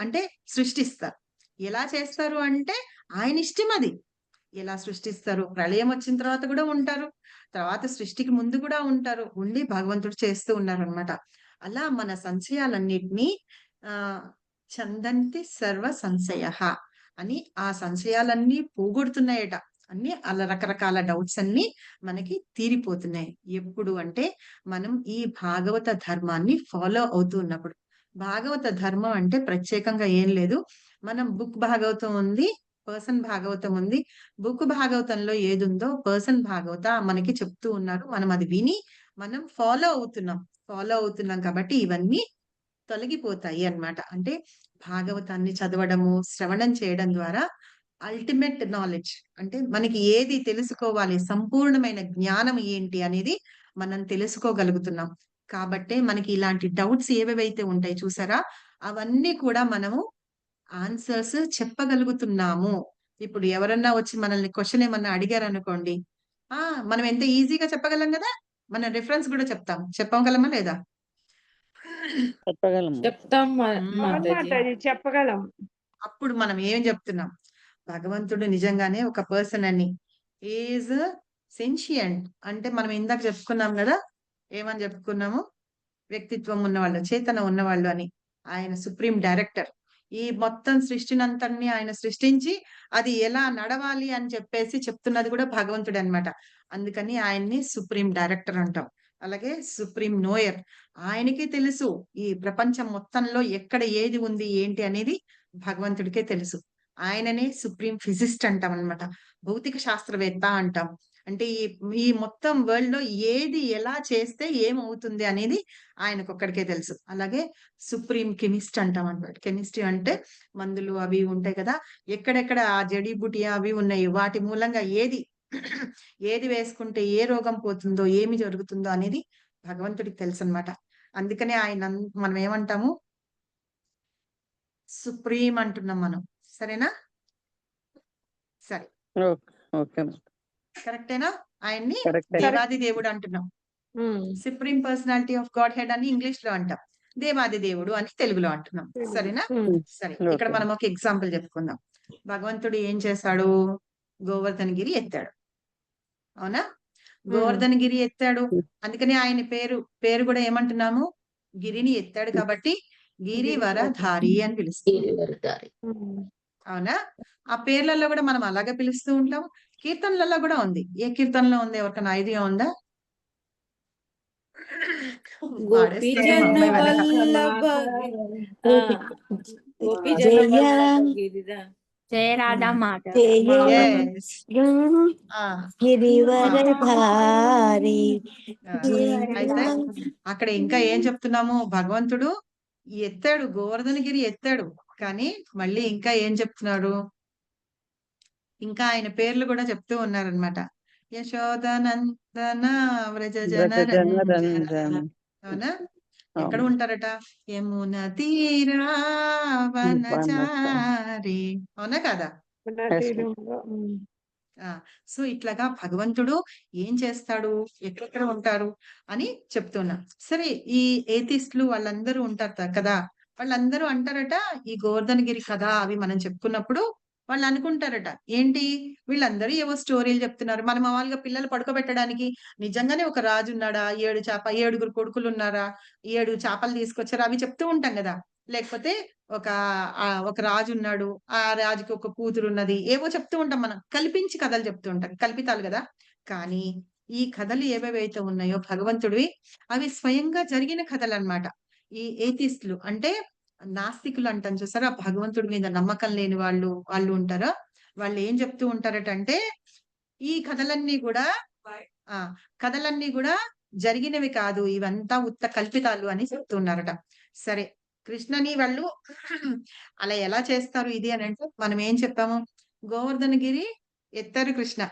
Speaker 1: అంటే సృష్టిస్తారు. ఎలా చేస్తారు అంటే ఆయన ఇష్టం అది. ఎలా సృష్టిస్తారు? ప్రళయం వచ్చిన తర్వాత కూడా ఉంటారు. తర్వాత సృష్టికి ముందు కూడా ఉంటారు. ఉండి భగవంతుడు చేస్తూ ఉన్నారనమాట. అలా మన సంశయాలన్నిటినీ ఆహ్, ఛందంతి సర్వ సంశయః అని, ఆ సంశయాలన్నీ పోగొడుతున్నాయట. అన్ని అలా రకరకాల డౌట్స్ అన్నీ మనకి తీరిపోతున్నాయి. ఎప్పుడు అంటే మనం ఈ భాగవత ధర్మాన్ని ఫాలో అవుతూ ఉన్నప్పుడు. భాగవత ధర్మం అంటే ప్రత్యేకంగా ఏం లేదు. మనం బుక్ భాగవతం ఉంది, పర్సన్ భాగవతం ఉంది. బుక్ భాగవతంలో ఏదుందో పర్సన్ భాగవత మనకి చెప్తూ ఉన్నారు. మనం అది విని మనం ఫాలో అవుతున్నాం కాబట్టి ఇవన్నీ తొలగిపోతాయి అన్నమాట. అంటే భాగవతాన్ని చదవడము, శ్రవణం చేయడం ద్వారా అల్టిమేట్ నాలెడ్జ్, అంటే మనకి ఏది తెలుసుకోవాలి, సంపూర్ణమైన జ్ఞానం ఏంటి అనేది మనం తెలుసుకోగలుగుతున్నాం. కాబట్టే మనకి ఇలాంటి డౌట్స్ ఏవేవైతే ఉంటాయి చూసారా, అవన్నీ కూడా మనము ఆన్సర్స్ చెప్పగలుగుతున్నాము. ఇప్పుడు ఎవరన్నా వచ్చి మనల్ని క్వెషన్ ఏమన్నా అడిగారనుకోండి, ఆ! మనం ఎంత ఈజీగా చెప్పగలం గదా. మన రిఫరెన్స్ గూడా చెప్తాం. చెప్పగలమా లేదా?
Speaker 3: చెప్పగలము.
Speaker 5: చెప్తాం
Speaker 2: అవును
Speaker 5: మాతాజీ.
Speaker 2: మాతాజీ, చెప్పగలం.
Speaker 1: అప్పుడు మనం ఏం జెప్తున్నాం? భగవంతుడు నిజంగానే ఒక పర్సన్ అని. ఈజ్ సెన్షియంట్ అంటే మనం ఇందాక చెప్పుకున్నాం గదా. ఏమని చెప్పుకున్నాము? వ్యక్తిత్వం ఉన్నవాళ్ళు, చేతన ఉన్నవాళ్ళు అని. ఆయన సుప్రీం డైరెక్టర్. ఈ మొత్తం సృష్టినంతటిని ఆయన సృష్టించి, అది ఎలా నడవాలి అని చెప్పేసి చెప్తున్నది కూడా భగవంతుడే అన్నమాట. అందుకని ఆయన్ని సుప్రీం డైరెక్టర్ అంటాం. అలాగే సుప్రీం నోయర్. ఆయనకి తెలుసు ఈ ప్రపంచం మొత్తంలో ఎక్కడ ఏది ఉంది, ఏంటి అనేది భగవంతుడికే తెలుసు. ఆయననే సుప్రీం ఫిజిస్ట్ అంటాం అన్నమాట. భౌతిక శాస్త్రవేత్త అంటాం. అంటే ఈ ఈ మొత్తం వరల్డ్‌లో ఏది ఎలా చేస్తే ఏమవుతుంది అనేది ఆయనకొక్కడికే తెలుసు. అలాగే సుప్రీం కెమిస్ట్ అంటాం అన్నమాట. కెమిస్ట్రీ అంటే మందులు అవి ఉంటాయి కదా. ఎక్కడెక్కడ ఆ జడీబుటి అవి ఉన్నాయి. వాటి మూలంగా ఏది వేసుకుంటే ఏ రోగం పోతుందో, ఏమి జరుగుతుందో అనేది భగవంతుడికి తెలుసన్నమాట. అందుకనే మనం ఏమంటాము? సుప్రీం అంటున్నాం మనం. సరేనా? సరే,
Speaker 3: ఓకే ఓకే
Speaker 1: కరెక్టేనా? ఆయన్ని
Speaker 3: కరెక్ట్
Speaker 1: దేవాది దేవుడు అంటున్నాం. Supreme personality of God head అని ఇంగ్లీష్ లో అంటాం, దేవాది దేవుడు అని తెలుగులో అంటున్నాం. సరేనా? సరే, ఇక్కడ
Speaker 3: ఓకే.
Speaker 1: మనం ఒక ఎగ్జాంపుల్ చెప్పుకుందాం. భగవంతుడు ఏం చేశాడు? గోవర్ధనగిరి ఎత్తాడు. అవునా? గోవర్ధనగిరి ఎత్తాడు, అందుకని ఆయన పేరు కూడా ఏమంటున్నాము? గిరిని ఎత్తాడు కాబట్టి గిరివరధారి అని పిలుస్తాం. అవునా? ఆ పేర్లలో కూడా మనం అలాగే పిలుస్తూ ఉంటాం. కీర్తనలలో కూడా ఉంది. ఏ కీర్తనలో ఉంది? ఎవరికైనా ఐడియా ఉందా? పాడేస్తే మా
Speaker 5: గోపీజన
Speaker 1: అమ్మాయి వెనక.
Speaker 5: వల్లభ గోపీజన వల్లభ గిరిధ
Speaker 2: జయ రాధా మాట
Speaker 1: Yes. ఆ,
Speaker 3: గిరివరధారి
Speaker 1: ఆ. అయితే అక్కడ ఇంకా ఏం చెప్తున్నాము? భగవంతుడు ఎత్తాడు, గోవర్ధనగిరి ఎత్తాడు, కానీ మళ్ళీ ఇంకా ఏం చెప్తున్నాడు? ఇంకా ఆయన పేర్లు కూడా చెప్తూ ఉన్నారనమాట. యశోదనందన వ్రజ జనరంజన.
Speaker 3: జనరంజన.
Speaker 1: అవునా? ఎక్కడ
Speaker 3: అవును.
Speaker 1: ఉంటారట? యమున తీరావనచారి. అవునా కదా? సో ఇట్లాగా భగవంతుడు ఏం చేస్తాడు, ఎక్కడెక్కడ ఉంటారు అని చెప్తున్నా. సరే, ఈ ఏథిస్టులు వాళ్ళందరూ ఉంటారు కదా, వాళ్ళందరూ అంటారట ఈ గోవర్ధనగిరి కథ అవి మనం చెప్పుకున్నప్పుడు వాళ్ళు అనుకుంటారట ఏంటి, వీళ్ళందరూ ఏవో స్టోరీలు చెప్తున్నారు. మనం మామూలుగా పిల్లలు పడుకోబెట్టడానికి నిజంగానే ఒక రాజు ఉన్నాడా, 7 కొడుకులు ఉన్నారా, 7 చేపలు తీసుకొచ్చారా, అవి చెప్తూ ఉంటాం కదా. లేకపోతే ఒక ఒక రాజు ఉన్నాడు, ఆ రాజుకి ఒక కూతురు ఉన్నది, ఏవో చెప్తూ ఉంటాం మనం. కల్పించి కథలు చెప్తూ ఉంటాం, కల్పితాలు కదా. కానీ ఈ కథలు ఏవేవైతే ఉన్నాయో భగవంతుడివి, అవి స్వయంగా జరిగిన కథలు అన్నమాట. ఈ ఏథిస్టులు అంటే నాస్తికులు అంటాం చూసారా, భగవంతుడి మీద నమ్మకం లేని వాళ్ళు ఉంటారా, వాళ్ళు ఏం చెప్తూ ఉంటారట అంటే ఈ కథలన్నీ కూడా ఆ కథలన్నీ కూడా జరిగినవి కాదు, ఇవంతా ఉత్త కల్పితాలు అని చెప్తున్నారట. సరే, కృష్ణని వాళ్ళు అలా ఎలా చేస్తారు ఇది అని అంటే మనం ఏం చెప్పాము? గోవర్ధనగిరి ఎత్తారు కృష్ణ,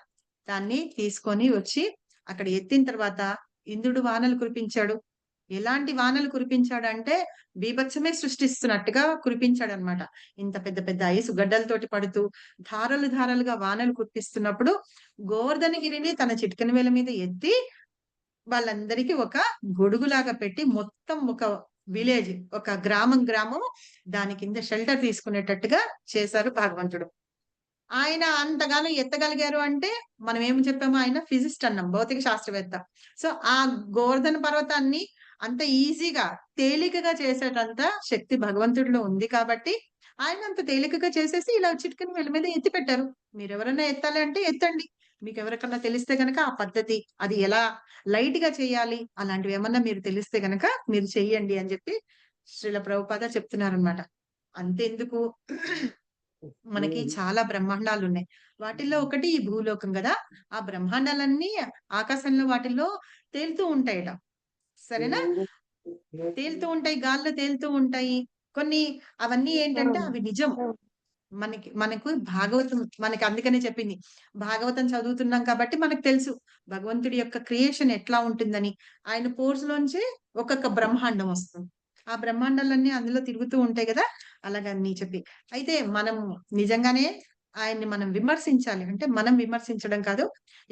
Speaker 1: దాన్ని తీసుకొని వచ్చి అక్కడ ఎత్తిన తర్వాత ఇంద్రుడు వానలు కురిపించాడు. ఎలాంటి వానలు కురిపించాడు అంటే బీభత్సమే సృష్టిస్తున్నట్టుగా కురిపించాడు అనమాట. ఇంత పెద్ద పెద్ద ఐసు గడ్డలతోటి పడుతూ ధారలు ధారలుగా వానలు కురిపిస్తున్నప్పుడు గోవర్ధనగిరిని తన చిటికెన వేల మీద ఎత్తి వాళ్ళందరికీ ఒక గొడుగులాగా పెట్టి మొత్తం ఒక విలేజ్, ఒక గ్రామం దాని కింద షెల్టర్ తీసుకునేటట్టుగా చేశారు భగవంతుడు. ఆయన అంతగానో ఎత్తగలిగారు అంటే మనం ఏమి చెప్పాము? ఆయన ఫిజిస్ట్ అన్నాం, భౌతిక శాస్త్రవేత్త. సో ఆ గోవర్ధన పర్వతాన్ని అంత ఈజీగా తేలికగా చేసేటంత శక్తి భగవంతుడిలో ఉంది కాబట్టి ఆయన అంత తేలికగా చేసేసి ఇలా చిటికెన వేళ్ళ మీద ఎత్తి పెట్టారు. మీరెవరైనా ఎత్తాలి అంటే ఎత్తండి. మీకు ఎవరికన్నా తెలిస్తే గనక ఆ పద్ధతి, అది ఎలా లైట్ గా చేయాలి, అలాంటివి ఏమన్నా మీరు తెలిస్తే గనక మీరు చెయ్యండి అని చెప్పి శ్రీల ప్రభుపాద చెప్తున్నారనమాట. అంతెందుకు, మనకి చాలా బ్రహ్మాండాలు ఉన్నాయి. వాటిల్లో ఒకటి ఈ భూలోకం కదా. ఆ బ్రహ్మాండాలన్నీ ఆకాశంలో వాటిల్లో తేలుతూ ఉంటాయట. సరేనా? తేలుతూ ఉంటాయి, గాల్లో తేలుతూ ఉంటాయి. కొన్ని అవన్నీ ఏంటంటే అవి నిజం. మనకు భాగవతం మనకి అందుకనే చెప్పింది. భాగవతం చదువుతున్నాం కాబట్టి మనకు తెలుసు భగవంతుడి యొక్క క్రియేషన్ ఎట్లా ఉంటుందని. ఆయన పోర్స్ లోంచి ఒక్కొక్క బ్రహ్మాండం వస్తుంది. ఆ బ్రహ్మాండాలన్నీ అందులో తిరుగుతూ ఉంటాయి కదా, అలాగని చెప్పి. అయితే మనం నిజంగానే ఆయన్ని మనం విమర్శించాలి అంటే, మనం విమర్శించడం కాదు,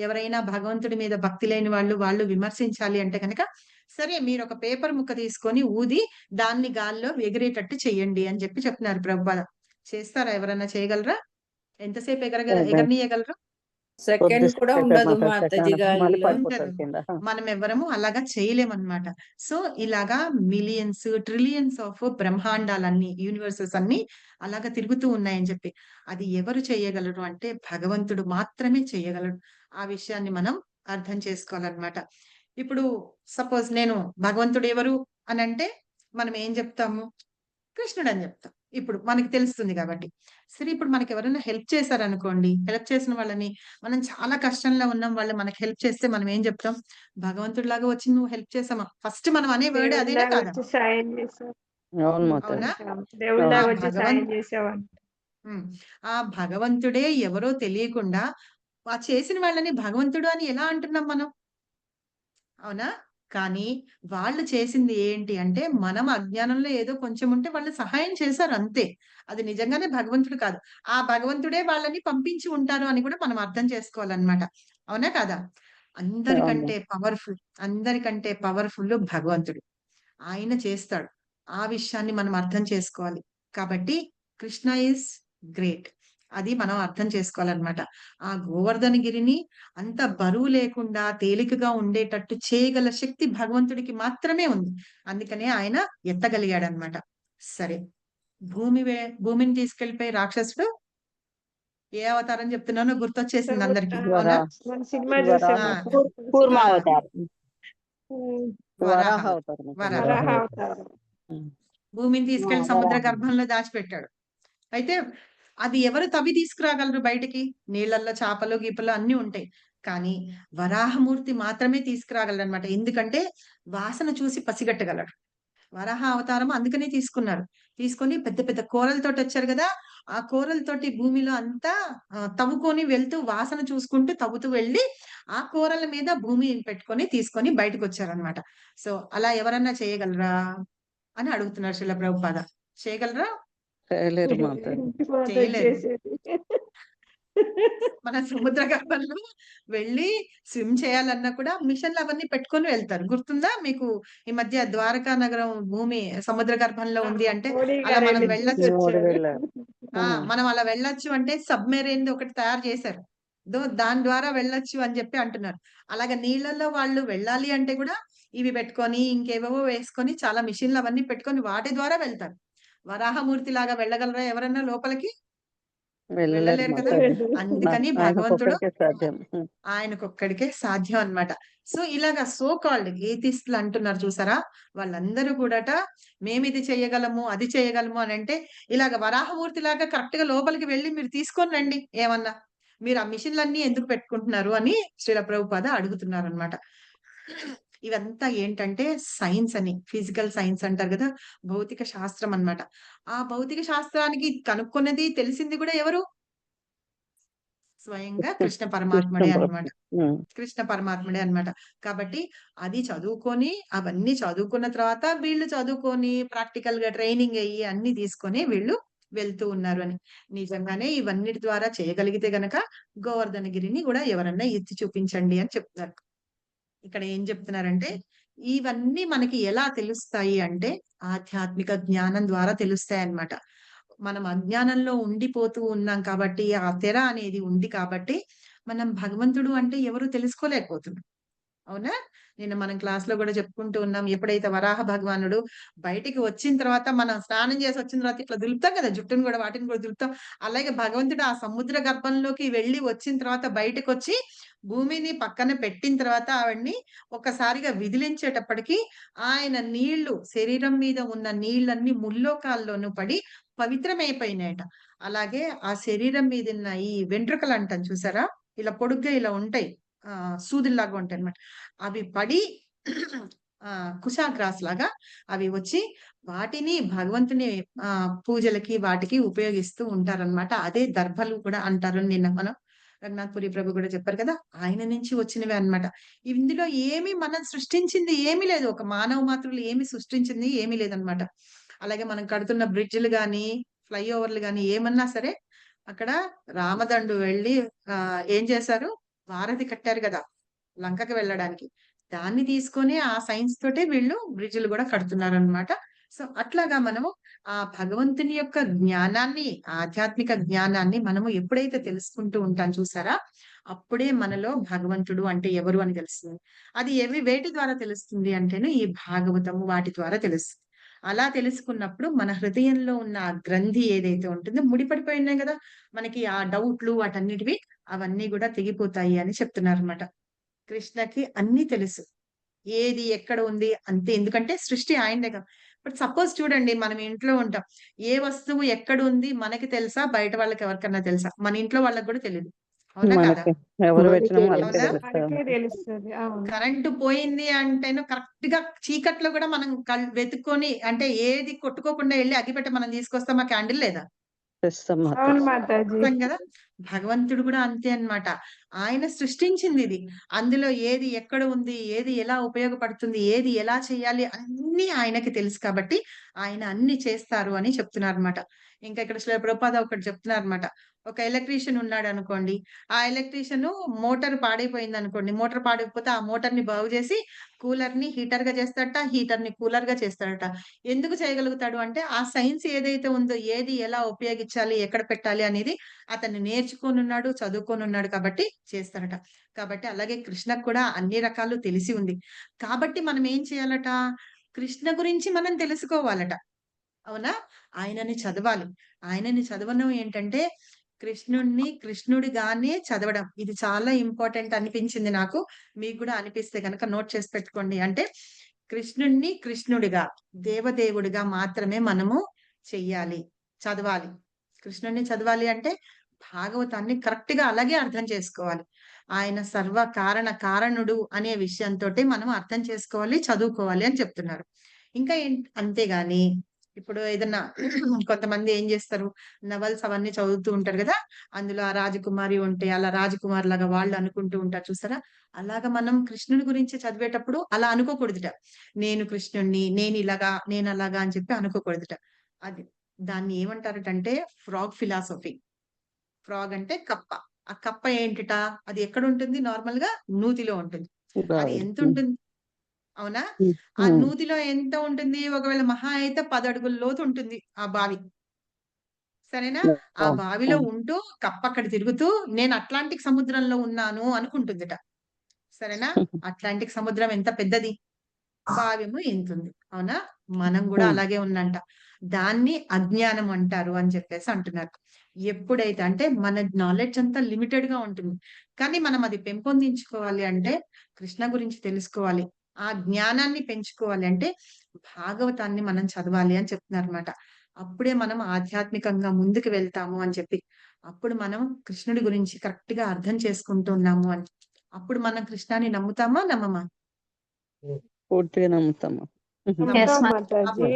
Speaker 1: ఎవరైనా భగవంతుడి మీద భక్తి లేని వాళ్ళు విమర్శించాలి అంటే కనుక సరే, మీరు ఒక పేపర్ ముక్క తీసుకొని ఊది దాన్ని గాల్లో ఎగిరేటట్టు చెయ్యండి అని చెప్పి చెప్తున్నారు ప్రభుపాద. చేస్తారా? ఎవరన్నా చేయగలరా? ఎంతసేపు ఎగరనీయగలరు?
Speaker 5: సెకండ్ కూడా ఉండదు మాతాజీ గాలిలో.
Speaker 1: మనం ఎవ్వరము అలాగా చేయలేమన్నమాట. సో ఇలాగా మిలియన్స్ ట్రిలియన్స్ ఆఫ్ బ్రహ్మాండాలన్నీ, యూనివర్సెస్ అన్ని అలాగా తిరుగుతూ ఉన్నాయని చెప్పి. అది ఎవరు చేయగలరు అంటే భగవంతుడు మాత్రమే చేయగలడు. ఆ విషయాన్ని మనం అర్థం చేసుకోవాలన్నమాట. ఇప్పుడు సపోజ్ నేను భగవంతుడు ఎవరు అని అంటే మనం ఏం చెప్తాము? కృష్ణుడు అని చెప్తాం. ఇప్పుడు మనకి తెలుస్తుంది కాబట్టి. సరే, ఇప్పుడు మనకి ఎవరైనా హెల్ప్ చేశారనుకోండి, హెల్ప్ చేసిన వాళ్ళని, మనం చాలా కష్టంలో ఉన్నాం, వాళ్ళు మనకి హెల్ప్ చేస్తే మనం ఏం చెప్తాం? భగవంతుడిలాగా వచ్చి నువ్వు హెల్ప్ చేసామా? ఫస్ట్ మనం అనే వర్డ్ అదేనా కాదా? అవునా? ఆ భగవంతుడే ఎవరో తెలియకుండా ఆ చేసిన వాళ్ళని భగవంతుడు అని ఎలా అంటున్నాం మనం? అవునా? కానీ వాళ్ళు చేసింది ఏంటి అంటే, మనం అజ్ఞానంలో ఏదో కొంచెం ఉంటే వాళ్ళు సహాయం చేశారు అంతే. అది నిజంగానే భగవంతుడు కాదు. ఆ భగవంతుడే వాళ్ళని పంపించి ఉంటారు అని కూడా మనం అర్థం చేసుకోవాలన్నమాట. అవునా కాదా?
Speaker 3: అవును.
Speaker 1: అందరికంటే పవర్‌ఫుల్ భగవంతుడు. ఆయన చేస్తాడు. ఆ విషయాన్ని మనం అర్థం చేసుకోవాలి. కాబట్టి కృష్ణ ఈస్ గ్రేట్. అది మనం అర్థం చేసుకోవాలన్నమాట. ఆ గోవర్ధనగిరిని అంత బరువు లేకుండా తేలికగా ఉండేటట్టు చేయగల శక్తి భగవంతుడికి మాత్రమే ఉంది. అందుకనే ఆయన ఎత్తగలిగాడన్నమాట. సరే. భూమిని తీసుకెళ్ళిపోయి రాక్షసుడు ఏ అవతారం చెప్తున్నానో గుర్తొచ్చేసింది అందరికి. అవునా?
Speaker 2: మన సినిమా
Speaker 3: వరాహ
Speaker 2: చూసాము.
Speaker 1: ఆ! ఆ!
Speaker 5: కూర్మావతారం.
Speaker 1: వరాహ
Speaker 3: వరాహ
Speaker 1: అవతారం.
Speaker 3: అవతారం.
Speaker 1: వరాహ.
Speaker 2: వరాహ అవతారం.
Speaker 1: భూమిని తీసుకెళ్లి సముద్ర
Speaker 5: వరాహ.
Speaker 1: గర్భంలో దాచిపెట్టాడు. అయితే అది ఎవరు తవ్వి తీసుకురాగలరు బయటికి? నీళ్ళల్లో చేపలు, గీపలు అన్నీ ఉంటాయి. కానీ వరాహమూర్తి మాత్రమే తీసుకురాగలడన్నమాట. ఎందుకంటే వాసన చూసి పసిగట్టగలడు. వరాహ అవతారం అందుకనే తీసుకున్నారు. తీసుకొని పెద్ద పెద్ద కోరలతోటొచ్చారు గదా! ఆ కోరలతోటి భూమిలో అంతా తవ్వుకొని వెళ్తూ వాసన చూసుకుంటూ తవ్వుతూ వెళ్లి, ఆ కోరల మీద భూమి పెట్టుకొని తీసుకొని బయటకొచ్చారన్నమాట. సో, అలా ఎవరన్నా చేయగలరా? అని అడుగుతున్నారు శ్రీల ప్రభుపాద. చేయగలరా?
Speaker 3: చేయలేరు మాతాజీ.
Speaker 2: మాతో
Speaker 1: చేయలేరు.
Speaker 2: చేసేది.
Speaker 1: మన సముద్ర గర్భంలో వెళ్లి స్విమ్ చేయాలన్నా కూడా మిషన్‌లు అవన్నీ పెట్టుకొని వెళ్తారు. గుర్తుందా మీకు? ఈ మధ్య ద్వారకా నగరం భూమి సముద్ర గర్భంలో ఉంది అంటే,
Speaker 2: మోడీ
Speaker 1: అలా
Speaker 2: గారు
Speaker 1: మనం
Speaker 2: వెళ్ళి
Speaker 1: వెళ్ళొచ్చు.
Speaker 3: మోడీ
Speaker 2: చూసొచ్చారు.
Speaker 3: వెళ్ళారు.
Speaker 1: మనం అలా వెళ్ళొచ్చు అంటే సబ్‌మెరైన్‌ది ఒకటి తయారు చేశారు. దాని ద్వారా వెళ్ళొచ్చు అని చెప్పి అంటున్నారు. అలాగే నీళ్ళల్లో వాళ్ళు వెళ్ళాలి అంటే కూడా ఇవి పెట్టుకొని, ఇంకేవేవో వేసుకొని చాలా మిషన్‌లు అవన్నీ పెట్టుకొని వాటి ద్వారా వెళ్తారు. వరాహమూర్తిలాగా వెళ్ళగలరా ఎవరన్నా లోపలికి?
Speaker 3: వెళ్ళలేరు
Speaker 1: వెళ్ళలేరు కదా!
Speaker 3: మాతాజీ.
Speaker 1: అందుకని భగవంతుడు
Speaker 3: ఆయనకొక్కడికే సాధ్యం.
Speaker 1: ఆయనకొక్కడికే సాధ్యం అన్నమాట. సో, ఇలాగ సో కాల్డ్ ఏథిస్ట్‌లు అంటున్నారు చూసారా? వాళ్ళందరూ కూడాట మేమిది చేయగలము, అది చేయగలము అనంటే, ఇలాగ వరాహమూర్తిలాగా కరెక్ట్‌గా లోపలికి వెళ్లి మీరు తీసుకొని రండి ఏమన్నా. మీరు ఆ మిషన్‌లన్నీ ఎందుకు పెట్టుకుంటున్నారు అని శ్రీల ప్రభుపాద అడుగుతున్నారన్నమాట. ఇవంతా ఏంటంటే సైన్స్ అని. ఫిజికల్ సైన్స్ అంటారు గదా! భౌతిక శాస్త్రం అన్నమాట. ఆ భౌతిక శాస్త్రానికి కనుక్కున్నది, తెలిసింది గూడా ఎవరు? స్వయంగా కృష్ణ పరమాత్ముడే
Speaker 3: కృష్ణ
Speaker 1: అన్నమాట.
Speaker 3: హ్మ్.
Speaker 1: కృష్ణ పరమాత్ముడే అన్నమాట. కాబట్టి అది చదువుకొని, అవన్నీ చదువుకున్న తర్వాత వీళ్ళు చదువుకొని ప్రాక్టికల్‌గా ట్రైనింగ్ అయ్యి అన్నీ తీసుకొని వీళ్ళు వెళ్తూ ఉన్నారు అని. నిజంగానే ఇవన్నిటి ద్వారా చేయగలిగితే గనక గోవర్ధనగిరిని గూడా ఎవరన్నా ఎత్తి చూపించండి అని చెప్తున్నారు. ఇక్కడ ఏం చెప్తున్నారంటే, ఇవన్నీ మనకి ఎలా తెలుస్తాయి అంటే, ఆధ్యాత్మిక జ్ఞానం ద్వారా తెలుస్తాయన్నమాట. మనం అజ్ఞానంలో ఉండిపోతూ ఉన్నాం కాబట్టి, ఆ తెర అనేది ఉంది కాబట్టి, మనం భగవంతుడు అంటే ఎవరు తెలుసుకోలేకపోతున్నాం. అవునా? నిన్న మనం క్లాస్‌లో గూడా చెప్పుకుంటూ ఉన్నాం. ఎప్పుడైతే వరాహ భగవానుడు బయటికి వచ్చిన తర్వాత మనం స్నానం చేసి వచ్చిన తర్వాత ఇట్లా దులుపుతాం గదా! జుట్టును గూడా వాటిని గూడా దులుపుతాం. అలాగే భగవంతుడు ఆ సముద్ర గర్భంలోకి వెళ్లి వచ్చిన తర్వాత బయటకొచ్చి భూమిని పక్కన పెట్టిన తర్వాత ఆవిడని ఒక్కసారిగా విదిలించేటప్పటికి ఆయన నీళ్లు శరీరం మీద ఉన్న నీళ్ళన్నీ ముల్లోకాల్లోనూ పడి పవిత్రమైపోయినాయట. అలాగే ఆ శరీరం మీదున్న ఈ వెంట్రుకలంటాం చూసారా? ఇలా పొడుగ్గా ఇలా ఉంటాయి. సూదుల్లాగా ఉంటాయన్నమాట. అవి పడి కుశాగ్రాస్ లాగా అవి వచ్చి వాటిని భగవంతుని పూజలకి వాటికి ఉపయోగిస్తూ ఉంటారనమాట. అదే దర్భలు కూడా అంటారు. నిన్న మనం రఘునాథ్ ప్రభు కూడా చెప్పారు కదా! ఆయన నుంచి వచ్చినవే అన్నమాట. ఇందులో ఏమి మనం సృష్టించింది ఏమీ లేదు. ఒక మానవ మాత్రులు ఏమి సృష్టించింది ఏమీ లేదన్నమాట. అలాగే మనం కడుతున్న బ్రిడ్జ్‌లు గాని, ఫ్లైఓవర్‌లు గాని ఏమన్నా సరే అక్కడ రామదండు వెళ్లి ఏం చేశారు? వారధి కట్టారు గదా! లంకకి వెళ్ళడానికి. దాన్ని తీసుకొని ఆ సైన్స్ తోటే వీళ్ళు బ్రిడ్జ్‌లు గూడా కడుతున్నారనమాట. సో, అట్లాగా మనము ఆ భగవంతుని యొక్క జ్ఞానాన్ని, ఆధ్యాత్మిక జ్ఞానాన్ని మనము ఎప్పుడైతే తెలుసుకుంటూ ఉంటాం చూసారా? అప్పుడే మనలో భగవంతుడు అంటే ఎవరు అని తెలుస్తుంది. అది వేటి ద్వారా తెలుస్తుంది అంటేను ఈ భాగవతము వాటి ద్వారా తెలుస్తుంది. అలా తెలుసుకున్నప్పుడు మన హృదయంలో ఉన్న ఆ గ్రంథి ఏదైతే ఉంటుందో ముడిపడిపోయి ఉన్నాయి గదా! మనకి ఆ డౌట్‌లు వాటన్నిటివి అవన్నీ గూడా తెగిపోతాయి అని చెప్తున్నారన్నమాట. కృష్ణకి అన్నీ తెలుసు. ఏది ఎక్కడ ఉంది అంతే. ఎందుకంటే సృష్టి ఆయనదే కదా! ఇప్పుడు సపోజ్ చూడండి మనం ఇంట్లో ఉంటాం. ఏ వస్తువు ఎక్కడుంది మనకి తెలుసా? బయట వాళ్ళకి ఎవరికన్నా తెలుసా? మన ఇంట్లో వాళ్ళకి గూడా తెలీదు. అవునా కాదా?
Speaker 3: మనకి ఎవరు పెట్టినా
Speaker 5: మనకే
Speaker 3: వాళ్ళకే
Speaker 1: అవునా?
Speaker 3: తెలుస్తది.
Speaker 2: మనకే తెలుస్తది. అవును.
Speaker 1: కరెంటు పోయింది అంటేను కరెక్ట్‌గా చీకట్లో గూడా మనం వెతుక్కొని అంటే ఏది కొట్టుకోకుండా ఎళ్లి అగ్గిపెట్టె మనం తీసుకొస్తామా? క్యాండిల్ లేదా?
Speaker 3: తెస్తాం
Speaker 2: అవును
Speaker 3: మాతాజీ.
Speaker 2: మాతాజీ.
Speaker 1: తెస్తాం గదా! భగవంతుడు కూడా అంతే అన్నమాట. ఆయన సృష్టించింది ఇది. అందులో ఏది ఎక్కడ ఉంది, ఏది ఎలా ఉపయోగపడుతుంది, ఏది ఎలా చేయాలి అన్నీ ఆయనకి తెలుసు కాబట్టి ఆయన అన్ని చేస్తారు అని చెప్తున్నారన్నమాట. ఇంకా ఇక్కడ శ్రీల ప్రభుపాద ఒకటి చెప్తున్నారన్నమాట. ఒక ఎలక్ట్రీషియన్ ఉన్నాడనుకోండి. ఆ ఎలక్ట్రీషియన్ మోటార్ పాడైపోయిందనుకోండి. మోటార్ పాడైపోతే ఆ మోటార్‌ని బాగు చేసి కూలర్‌ని హీటర్‌గా చేస్తాడట. హీటర్‌ని కూలర్‌గా చేస్తాడట. ఎందుకు చేయగలుగుతాడు అంటే ఆ సైన్స్ ఏదైతే ఉందో ఏది ఎలా ఉపయోగించాలి, ఎక్కడ పెట్టాలి అనేది అతను నేర్చుకొనున్నాడు, చదువుకొనున్నాడు కాబట్టి చేస్తాడట. కాబట్టి అలాగే కృష్ణకు కూడా అన్ని రకాలు తెలిసి ఉంది. కాబట్టి మనం ఏం చేయాలట? కృష్ణ గురించి మనం తెలుసుకోవాలట. అవునా? ఆయనని చదవాలి. ఆయనని చదవడం ఏంటంటే కృష్ణుడిని కృష్ణుడిగానే చదవడం. ఇది చాలా ఇంపార్టెంట్ అనిపించింది నాకు. మీకు కూడా అనిపిస్తే గనక నోట్ చేసి పెట్టుకోండి. అంటే కృష్ణుడిని కృష్ణుడిగా, దేవదేవుడిగా మాత్రమే మనము చెయ్యాలి. చదవాలి. కృష్ణుడిని చదవాలి అంటే భాగవతాన్ని కరెక్ట్‌గా అలాగే అర్థం చేసుకోవాలి. ఆయన సర్వ కారణ కారణుడు అనే విషయంతోటి మనం అర్థం చేసుకోవాలి, చదువుకోవాలి అని చెప్తున్నారు. ఇంకా అంతేగాని ఇప్పుడు ఏదన్నా కొంతమంది ఏం జేస్తారు, నవల్స్ అవన్నీ చదువుతూ ఉంటారు గదా! అందులో ఆ రాజకుమారి ఉంటే, అలా రాజకుమారిలాగా వాళ్ళు అనుకుంటూ ఉంటారు చూసారా? అలాగా మనం కృష్ణుడి గురించి చదివేటప్పుడు అలా అనుకోకూడదుట. నేను కృష్ణుడిని, నేనిలాగా, నేనలాగా అని చెప్పి అనుకోకూడదుట. అది దాన్ని ఏమంటారటంటే ఫ్రాగ్ ఫిలాసఫీ. ఫ్రాగ్ అంటే కప్ప. ఆ కప్ప ఏంటిట? అది ఎక్కడుంటుంది నార్మల్‌గా? నూతిలో ఉంటుంది. అది
Speaker 3: రాదు.
Speaker 1: ఎంతుంటుంది? అవునా? ఆ నూతిలో ఎంత ఉంటుంది? ఒకవేళ మహా అయితే 10 అడుగుల లోతు ఉంటుంది ఆ బావి. సరేనా? ఆ బావిలో ఉంటూ కప్పక్కడ తిరుగుతూ నేను అట్లాంటిక్ సముద్రంలో ఉన్నాను అనుకుంటుందిట. సరేనా? అట్లాంటిక్ సముద్రం ఎంత పెద్దది? బావేమో ఇంతుంది. అవునా? మనం గూడా అలాగే ఉందంట. దాన్ని అజ్ఞానం అంటారు అని చెప్పేసి అంటున్నారు. ఎప్పుడైతే అంటే మన నాలెడ్జ్ అంతా లిమిటెడ్‌గా ఉంటుంది. కానీ మనం అది పెంపొందించుకోవాలి అంటే కృష్ణ గురించి తెలుసుకోవాలి. ఆ జ్ఞానాన్ని పెంచుకోవాలి అంటే భాగవతాన్ని మనం చదవాలి అని చెప్తున్నారన్నమాట. అప్పుడే మనం ఆధ్యాత్మికంగా ముందుకు వెళ్తాము అని చెప్పి. అప్పుడు మనం కృష్ణుడి గురించి కరెక్ట్‌గా అర్థం చేసుకుంటున్నాము అని. అప్పుడు మనం కృష్ణాన్ని నమ్ముతామా? నమ్మమా?
Speaker 3: పూర్తిగా నమ్ముతాము.
Speaker 2: నమ్ముతాం
Speaker 1: అప్
Speaker 2: మాతాజీ.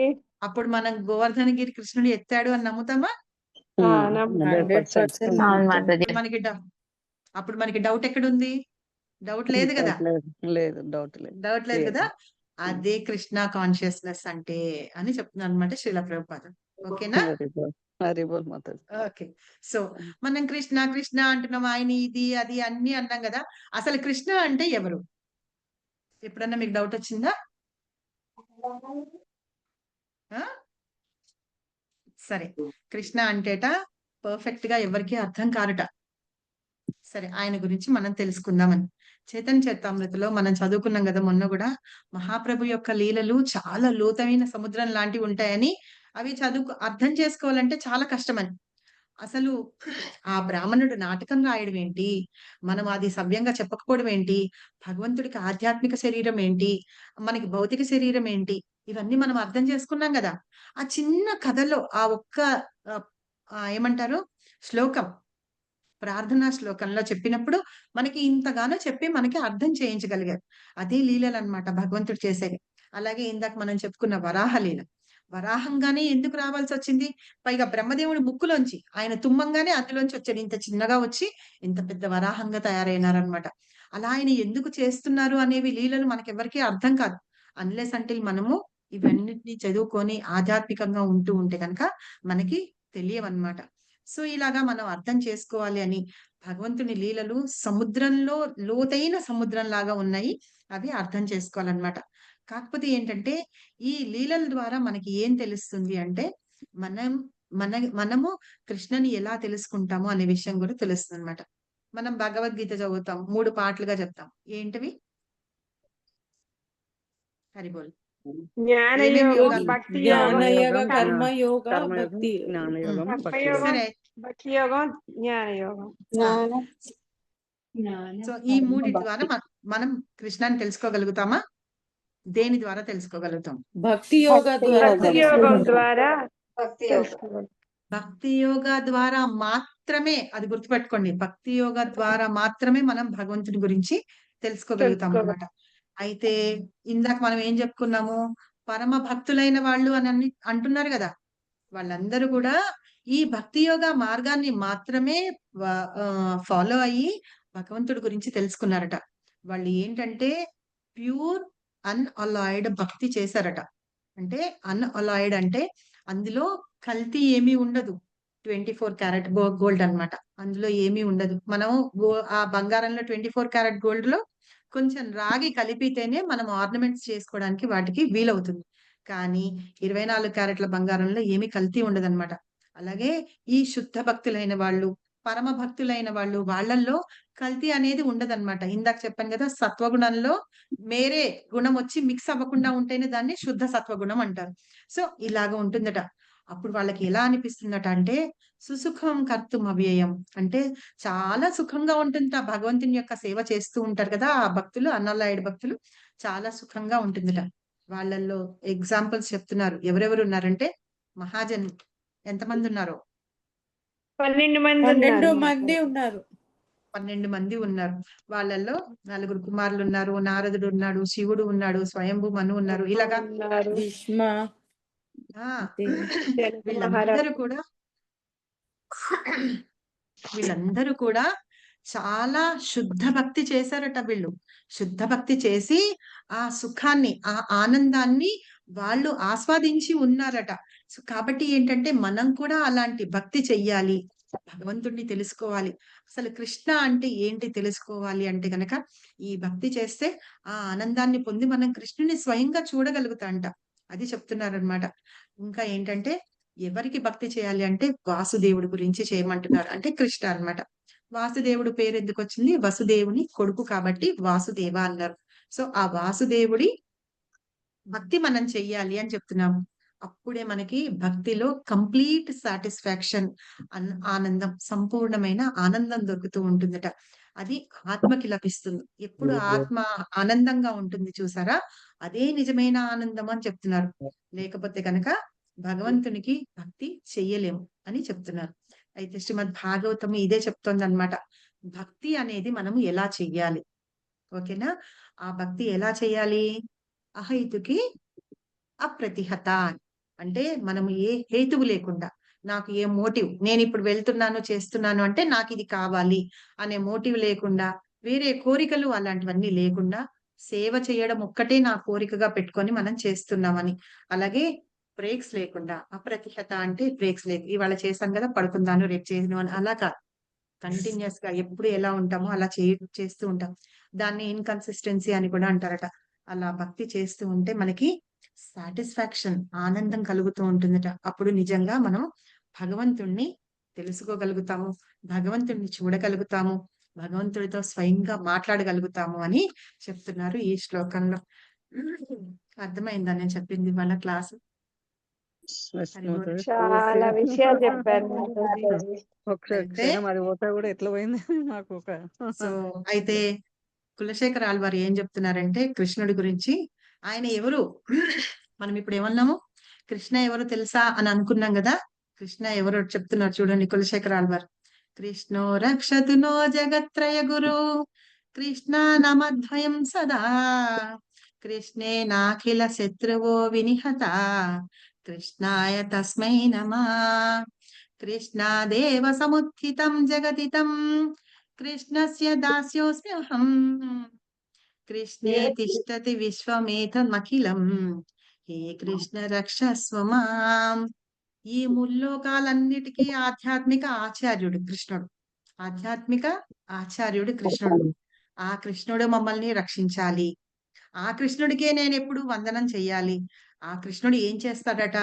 Speaker 1: అప్పుడు మనం గోవర్ధనగిరి కృష్ణుడు ఎత్తాడు అని నమ్ముతామా?
Speaker 2: నమ్ముతాం.
Speaker 3: 100%
Speaker 5: 100% అవును మాతాజీ.
Speaker 1: అప్పుడు మనకి డ అప్పుడు మనకి డౌట్ ఎక్కడుంది? డౌట్ లేదు గదా!
Speaker 3: డౌట్ లేదు. లేదు. డౌట్ లేదు.
Speaker 1: డౌట్ లేదు
Speaker 3: క్లియర్.
Speaker 1: కదా! అదే కృష్ణ కాన్షియస్‌నెస్ అంటే అని చెప్తున్నారన్నమాట శ్రీల ప్రభుపాద. ఓకేనా?
Speaker 3: హరి బోల్. హరి బోల్ మాతాజీ.
Speaker 1: ఓకే. సో, మనం కృష్ణ, కృష్ణ అంటున్నాం. ఆయన ఇది, అది అన్నీ అన్నాం గదా! అసలు కృష్ణ అంటే ఎవరు? ఎప్పుడన్నా మీకు డౌట్ వచ్చిందా? ఆ! సరే. కృష్ణ అంటేట పర్ఫెక్ట్‌గా ఎవరికీ అర్థం కారట. సరే. ఆయన గురించి మనం తెలుసుకుందామని. చైతన్య చరితామృతలో మనం చదువుకున్నాం గదా! మొన్న గూడా. మహాప్రభు యొక్క లీలలు చాలా లోతైన సముద్రం లాంటివుంటాయని, అవి అర్థం చేసుకోవాలంటే చాలా కష్టమని. అసలు ఆ బ్రాహ్మణుడు నాటకం రాయడం ఏంటి? మనం అది సవ్యంగా చెప్పకపోవడం ఏంటి? భగవంతుడికి ఆధ్యాత్మిక శరీరం ఏంటి? మనకి భౌతిక శరీరం ఏంటి? ఇవన్నీ మనం అర్థం చేసుకున్నాం గదా! ఆ చిన్న కథలో ఆ ఒక్క ఆహ్, ఏమంటారు? శ్లోకం ప్రార్థనా శ్లోకంలో చెప్పినప్పుడు మనకి ఇంతగానో చెప్పి మనకి అర్థం చేయించగలిగారు. అదే లీలలనమాట భగవంతుడు చేసేవి. అలాగే ఇందాక మనం చెప్పుకున్న వరాహ లీల. వరాహంగానే ఎందుకు రావాల్సొచ్చింది? పైగా బ్రహ్మదేవుడి ముక్కులోంచి ఆయన తుమ్మంగానే అందులోంచి వచ్చాడు. ఇంత చిన్నగా వచ్చి ఇంత పెద్ద వరాహంగా తయారైనారనమాట. అలా ఆయన ఎందుకు చేస్తున్నారు అనేవి లీలలు మనకెవ్వరికీ అర్థం కాదు. అన్‌లెస్ అంటిల్ మనము ఇవన్నిటిని చదువుకొని ఆధ్యాత్మికంగా ఉంటూ ఉంటే గనక మనకి తెలియవన్నమాట. సో, ఇలాగా మనం అర్థం చేసుకోవాలి అని భగవంతుని లీలలు సముద్రంలో లోతైన సముద్రంలాగా ఉన్నాయి. అవి అర్థం చేసుకోవాలన్నమాట. కాకపోతే ఏంటంటే, ఈ లీలల ద్వారా మనకి ఏం తెలుస్తుంది అంటే, మనం మనము కృష్ణని ఎలా తెలుసుకుంటాము అనే విషయం కూడా తెలుస్తుందన్నమాట. మనం భగవద్గీత చదువుతాం. 3 పార్ట్‌లుగా చెప్తాం. ఏంటివి? హరి బోల్. ఏమేం
Speaker 2: జ్ఞానయోగం,
Speaker 1: యోగాలు?
Speaker 2: భక్తి యోగం,
Speaker 5: జ్ఞానయోగ,
Speaker 3: జ్ఞానయోగం,
Speaker 5: కర్మయోగ,
Speaker 3: కర్మయోగం,
Speaker 5: భక్తి యోగం.
Speaker 3: జ్ఞానయోగం, భక్తి
Speaker 2: కర్మయోగం,
Speaker 3: యోగం.
Speaker 1: సరే.
Speaker 2: భక్తి యోగం, జ్ఞానయోగం.
Speaker 1: ఆ! సో, ఈ మూడిటి ద్వారా మనం కృష్ణాన్ని తెలుసుకోగలుగుతామా? దేని ద్వారా తెలుసుకోగలుగుతాం?
Speaker 5: భక్తి యోగ ద్వారా
Speaker 2: భక్తి యోగం
Speaker 5: తెలుసుకోగలం.
Speaker 2: ద్వారా
Speaker 4: భక్తి యోగం.
Speaker 2: తెలుసుకోగలం.
Speaker 1: భక్తి యోగా ద్వారా మాత్రమే అది గుర్తుపెట్టుకోండి. భక్తి యోగా ద్వారా మాత్రమే మనం భగవంతుడి గురించి తెలుసుకోగలుగుతామన్నమాట. అయితే ఇందాక మనం ఏం చెప్పుకున్నాము? పరమ భక్తులైన వాళ్ళు అని అంటున్నారు గదా! వాళ్ళందరూ కూడా ఈ భక్తి యోగ మార్గాన్ని మాత్రమే ఫాలో అయ్యి భగవంతుడి గురించి తెలుసుకున్నారట. వాళ్ళు ఏంటంటే ప్యూర్ అన్అలాయిడ్ భక్తి చేశారట. అంటే అన్అలాయిడ్ అంటే అందులో కల్తీ ఏమీ ఉండదు. 24 క్యారెట్ గోల్డ్ అన్నమాట. అందులో ఏమీ ఉండదు. మనం ఆ బంగారంలో 24 క్యారెట్ గోల్డ్ లో కొంచెం రాగి కలిపితేనే మనం ఆర్నమెంట్స్ చేసుకోవడానికి వాటికి వీలవుతుంది. కానీ 24 క్యారెట్ల బంగారంలో ఏమీ కల్తీ ఉండదన్నమాట. అలాగే ఈ శుద్ధ భక్తులైన వాళ్ళు, పరమ భక్తులైన వాళ్ళు వాళ్ళల్లో కల్తీ అనేది ఉండదన్నమాట. ఇందాక చెప్పాను కదా! సత్వగుణంలో వేరే గుణం వచ్చి మిక్స్ అవ్వకుండా ఉంటేనే దాన్ని శుద్ధ సత్వగుణం అంటారు. సో, ఇలాగ ఉంటుందట. అప్పుడు వాళ్ళకి ఎలా అనిపిస్తుందట అంటే సుసుఖం కర్తుం అవ్యయం. అంటే చాలా సుఖంగా ఉంటుందట. భగవంతుని యొక్క సేవ చేస్తూ ఉంటారు కదా! ఆ భక్తులు అన్నలాయుడు భక్తులు చాలా సుఖంగా ఉంటుందట. వాళ్ళల్లో ఎగ్జాంపుల్స్ చెప్తున్నారు. ఎవరెవరు ఉన్నారంటే మహాజన్ ఎంతమంది ఉన్నారో
Speaker 2: 12 మంది
Speaker 5: 12
Speaker 2: ఉన్నారు.
Speaker 5: మంది ఉన్నారు.
Speaker 1: 12 మంది ఉన్నారు. వాళ్ళల్లో 4 కుమారులు ఉన్నారు. నారదుడు ఉన్నాడు, శివుడు ఉన్నాడు, స్వయంభూ మను ఉన్నారు. ఇలాగా
Speaker 2: ఉన్నారు.
Speaker 5: భీష్మ
Speaker 1: ఆ
Speaker 5: అది.
Speaker 1: వీళ్ళందరూ కూడా వీళ్ళందరూ కూడా చాలా శుద్ధ భక్తి చేశారట వీళ్ళు. శుద్ధ భక్తి చేసి ఆ సుఖాన్ని, ఆ ఆనందాన్ని వాళ్ళు ఆస్వాదించి ఉన్నారట. సో, కాబట్టి ఏంటంటే మనం కూడా అలాంటి భక్తి చెయ్యాలి. భగవంతుడిని తెలుసుకోవాలి. అసలు కృష్ణ అంటే ఏంటి తెలుసుకోవాలి అంటే గనక ఈ భక్తి చేస్తే ఆ ఆనందాన్ని పొంది మనం కృష్ణుని స్వయంగా చూడగలుగుతాంట. అది చెప్తున్నారనమాట. ఇంకా ఏంటంటే ఎవరికి భక్తి చేయాలి అంటే వాసుదేవుడి గురించి చేయమంటున్నారు. అంటే కృష్ణ అన్నమాట. వాసుదేవుడు పేరు ఎందుకొచ్చింది? వసుదేవుని కొడుకు కాబట్టి వాసుదేవ అన్నారు. సో, ఆ వాసుదేవుడి భక్తి మనం చెయ్యాలి అని చెప్తున్నాము. అప్పుడే మనకి భక్తిలో కంప్లీట్ సాటిస్ఫాక్షన్ ఆనందం, సంపూర్ణమైన ఆనందం దొరుకుతూ ఉంటుందట. అది ఆత్మకి లభిస్తుంది. ఎప్పుడు ఆత్మ ఆనందంగా ఉంటుంది చూసారా? అదే నిజమైన ఆనందం అని చెప్తున్నారు. లేకపోతే గనక భగవంతునికి భక్తి చెయ్యలేము అని చెప్తున్నారు. అయితే శ్రీమద్ భాగవతం ఇదే చెప్తోందన్నమాట. భక్తి అనేది మనము ఎలా చెయ్యాలి? ఓకేనా? ఆ భక్తి ఎలా చేయాలి? అహైతుకి అప్రతిహత. అంటే మనము ఏ హేతువు లేకుండా, నాకు ఏ మోటివ్ నేనిప్పుడు వెళ్తున్నాను, చేస్తున్నాను అంటే నాకిది కావాలి అనే మోటివ్ లేకుండా, వేరే కోరికలు అలాంటివన్నీ లేకుండా, సేవ చేయడం ఒక్కటే నా కోరికగా పెట్టుకొని మనం చేస్తున్నామని. అలాగే బ్రేక్స్ లేకుండా, అప్రతిహత అంటే బ్రేక్స్ లేదు. ఇవాళ చేశాను గదా! పడుకుందాను, రేపు చేయను అని అలా కాదు. కంటిన్యూయస్‌గా ఎప్పుడు ఎలా ఉంటామో అలా చేస్తూ ఉంటాం. దాన్ని ఇన్‌కన్సిస్టెన్సీ అని కూడా అంటారట. అలా భక్తి చేస్తూ ఉంటే మనకి సాటిస్ఫాక్షన్ ఆనందం కలుగుతూ ఉంటుందట. అప్పుడు నిజంగా మనం భగవంతుణ్ణి తెలుసుకోగలుగుతాము. భగవంతుణ్ణి చూడగలుగుతాము. భగవంతుడితో స్వయంగా మాట్లాడగలుగుతాము అని చెప్తున్నారు ఈ శ్లోకంలో. అర్థమైందా నేను చెప్పింది ఇవాళ క్లాసు?
Speaker 3: మాతాజీ
Speaker 2: చాలా విషయాలు చెప్పారు మాతాజీ.
Speaker 3: ఒకసారి
Speaker 1: అయితే
Speaker 3: క్షణం అది పోతా కూడా ఎట్లా పోయింది నాకు ఒక
Speaker 1: సో, అయితే కులశేఖర ఆళ్వారు ఏం చెప్తున్నారంటే కృష్ణుడి గురించి ఆయన ఎవరు? మనం ఇప్పుడు ఏమన్నాము? కృష్ణ ఎవరో తెలుసా అని అనుకున్నాం గదా! కృష్ణ ఎవరో చెప్తున్నారు చూడండి కులశేఖర ఆళ్వారు. కృష్ణో రక్షతు నో జగత్రయ గురు కృష్ణానమద్వయం సదా కృష్ణేనాఖిల శత్రువో వినిహత కృష్ణాయ తస్మై నమః కృష్ణాదేవ సముత్థితం జగతితం కృష్ణస్య దాస్యోస్మ్యహం కృష్ణే తిష్టతి విశ్వమేతమఖిలం హే కృష్ణ రక్షస్వ మాం. ఈ ముల్లోకాలన్నిటికీ ఆధ్యాత్మిక ఆచార్యుడు కృష్ణుడు. ఆధ్యాత్మిక ఆచార్యుడు కృష్ణుడు. ఆ కృష్ణుడు మమ్మల్ని రక్షించాలి. ఆ కృష్ణుడికే నేనెప్పుడు వందనం చెయ్యాలి. ఆ కృష్ణుడు ఏం చేస్తాడట?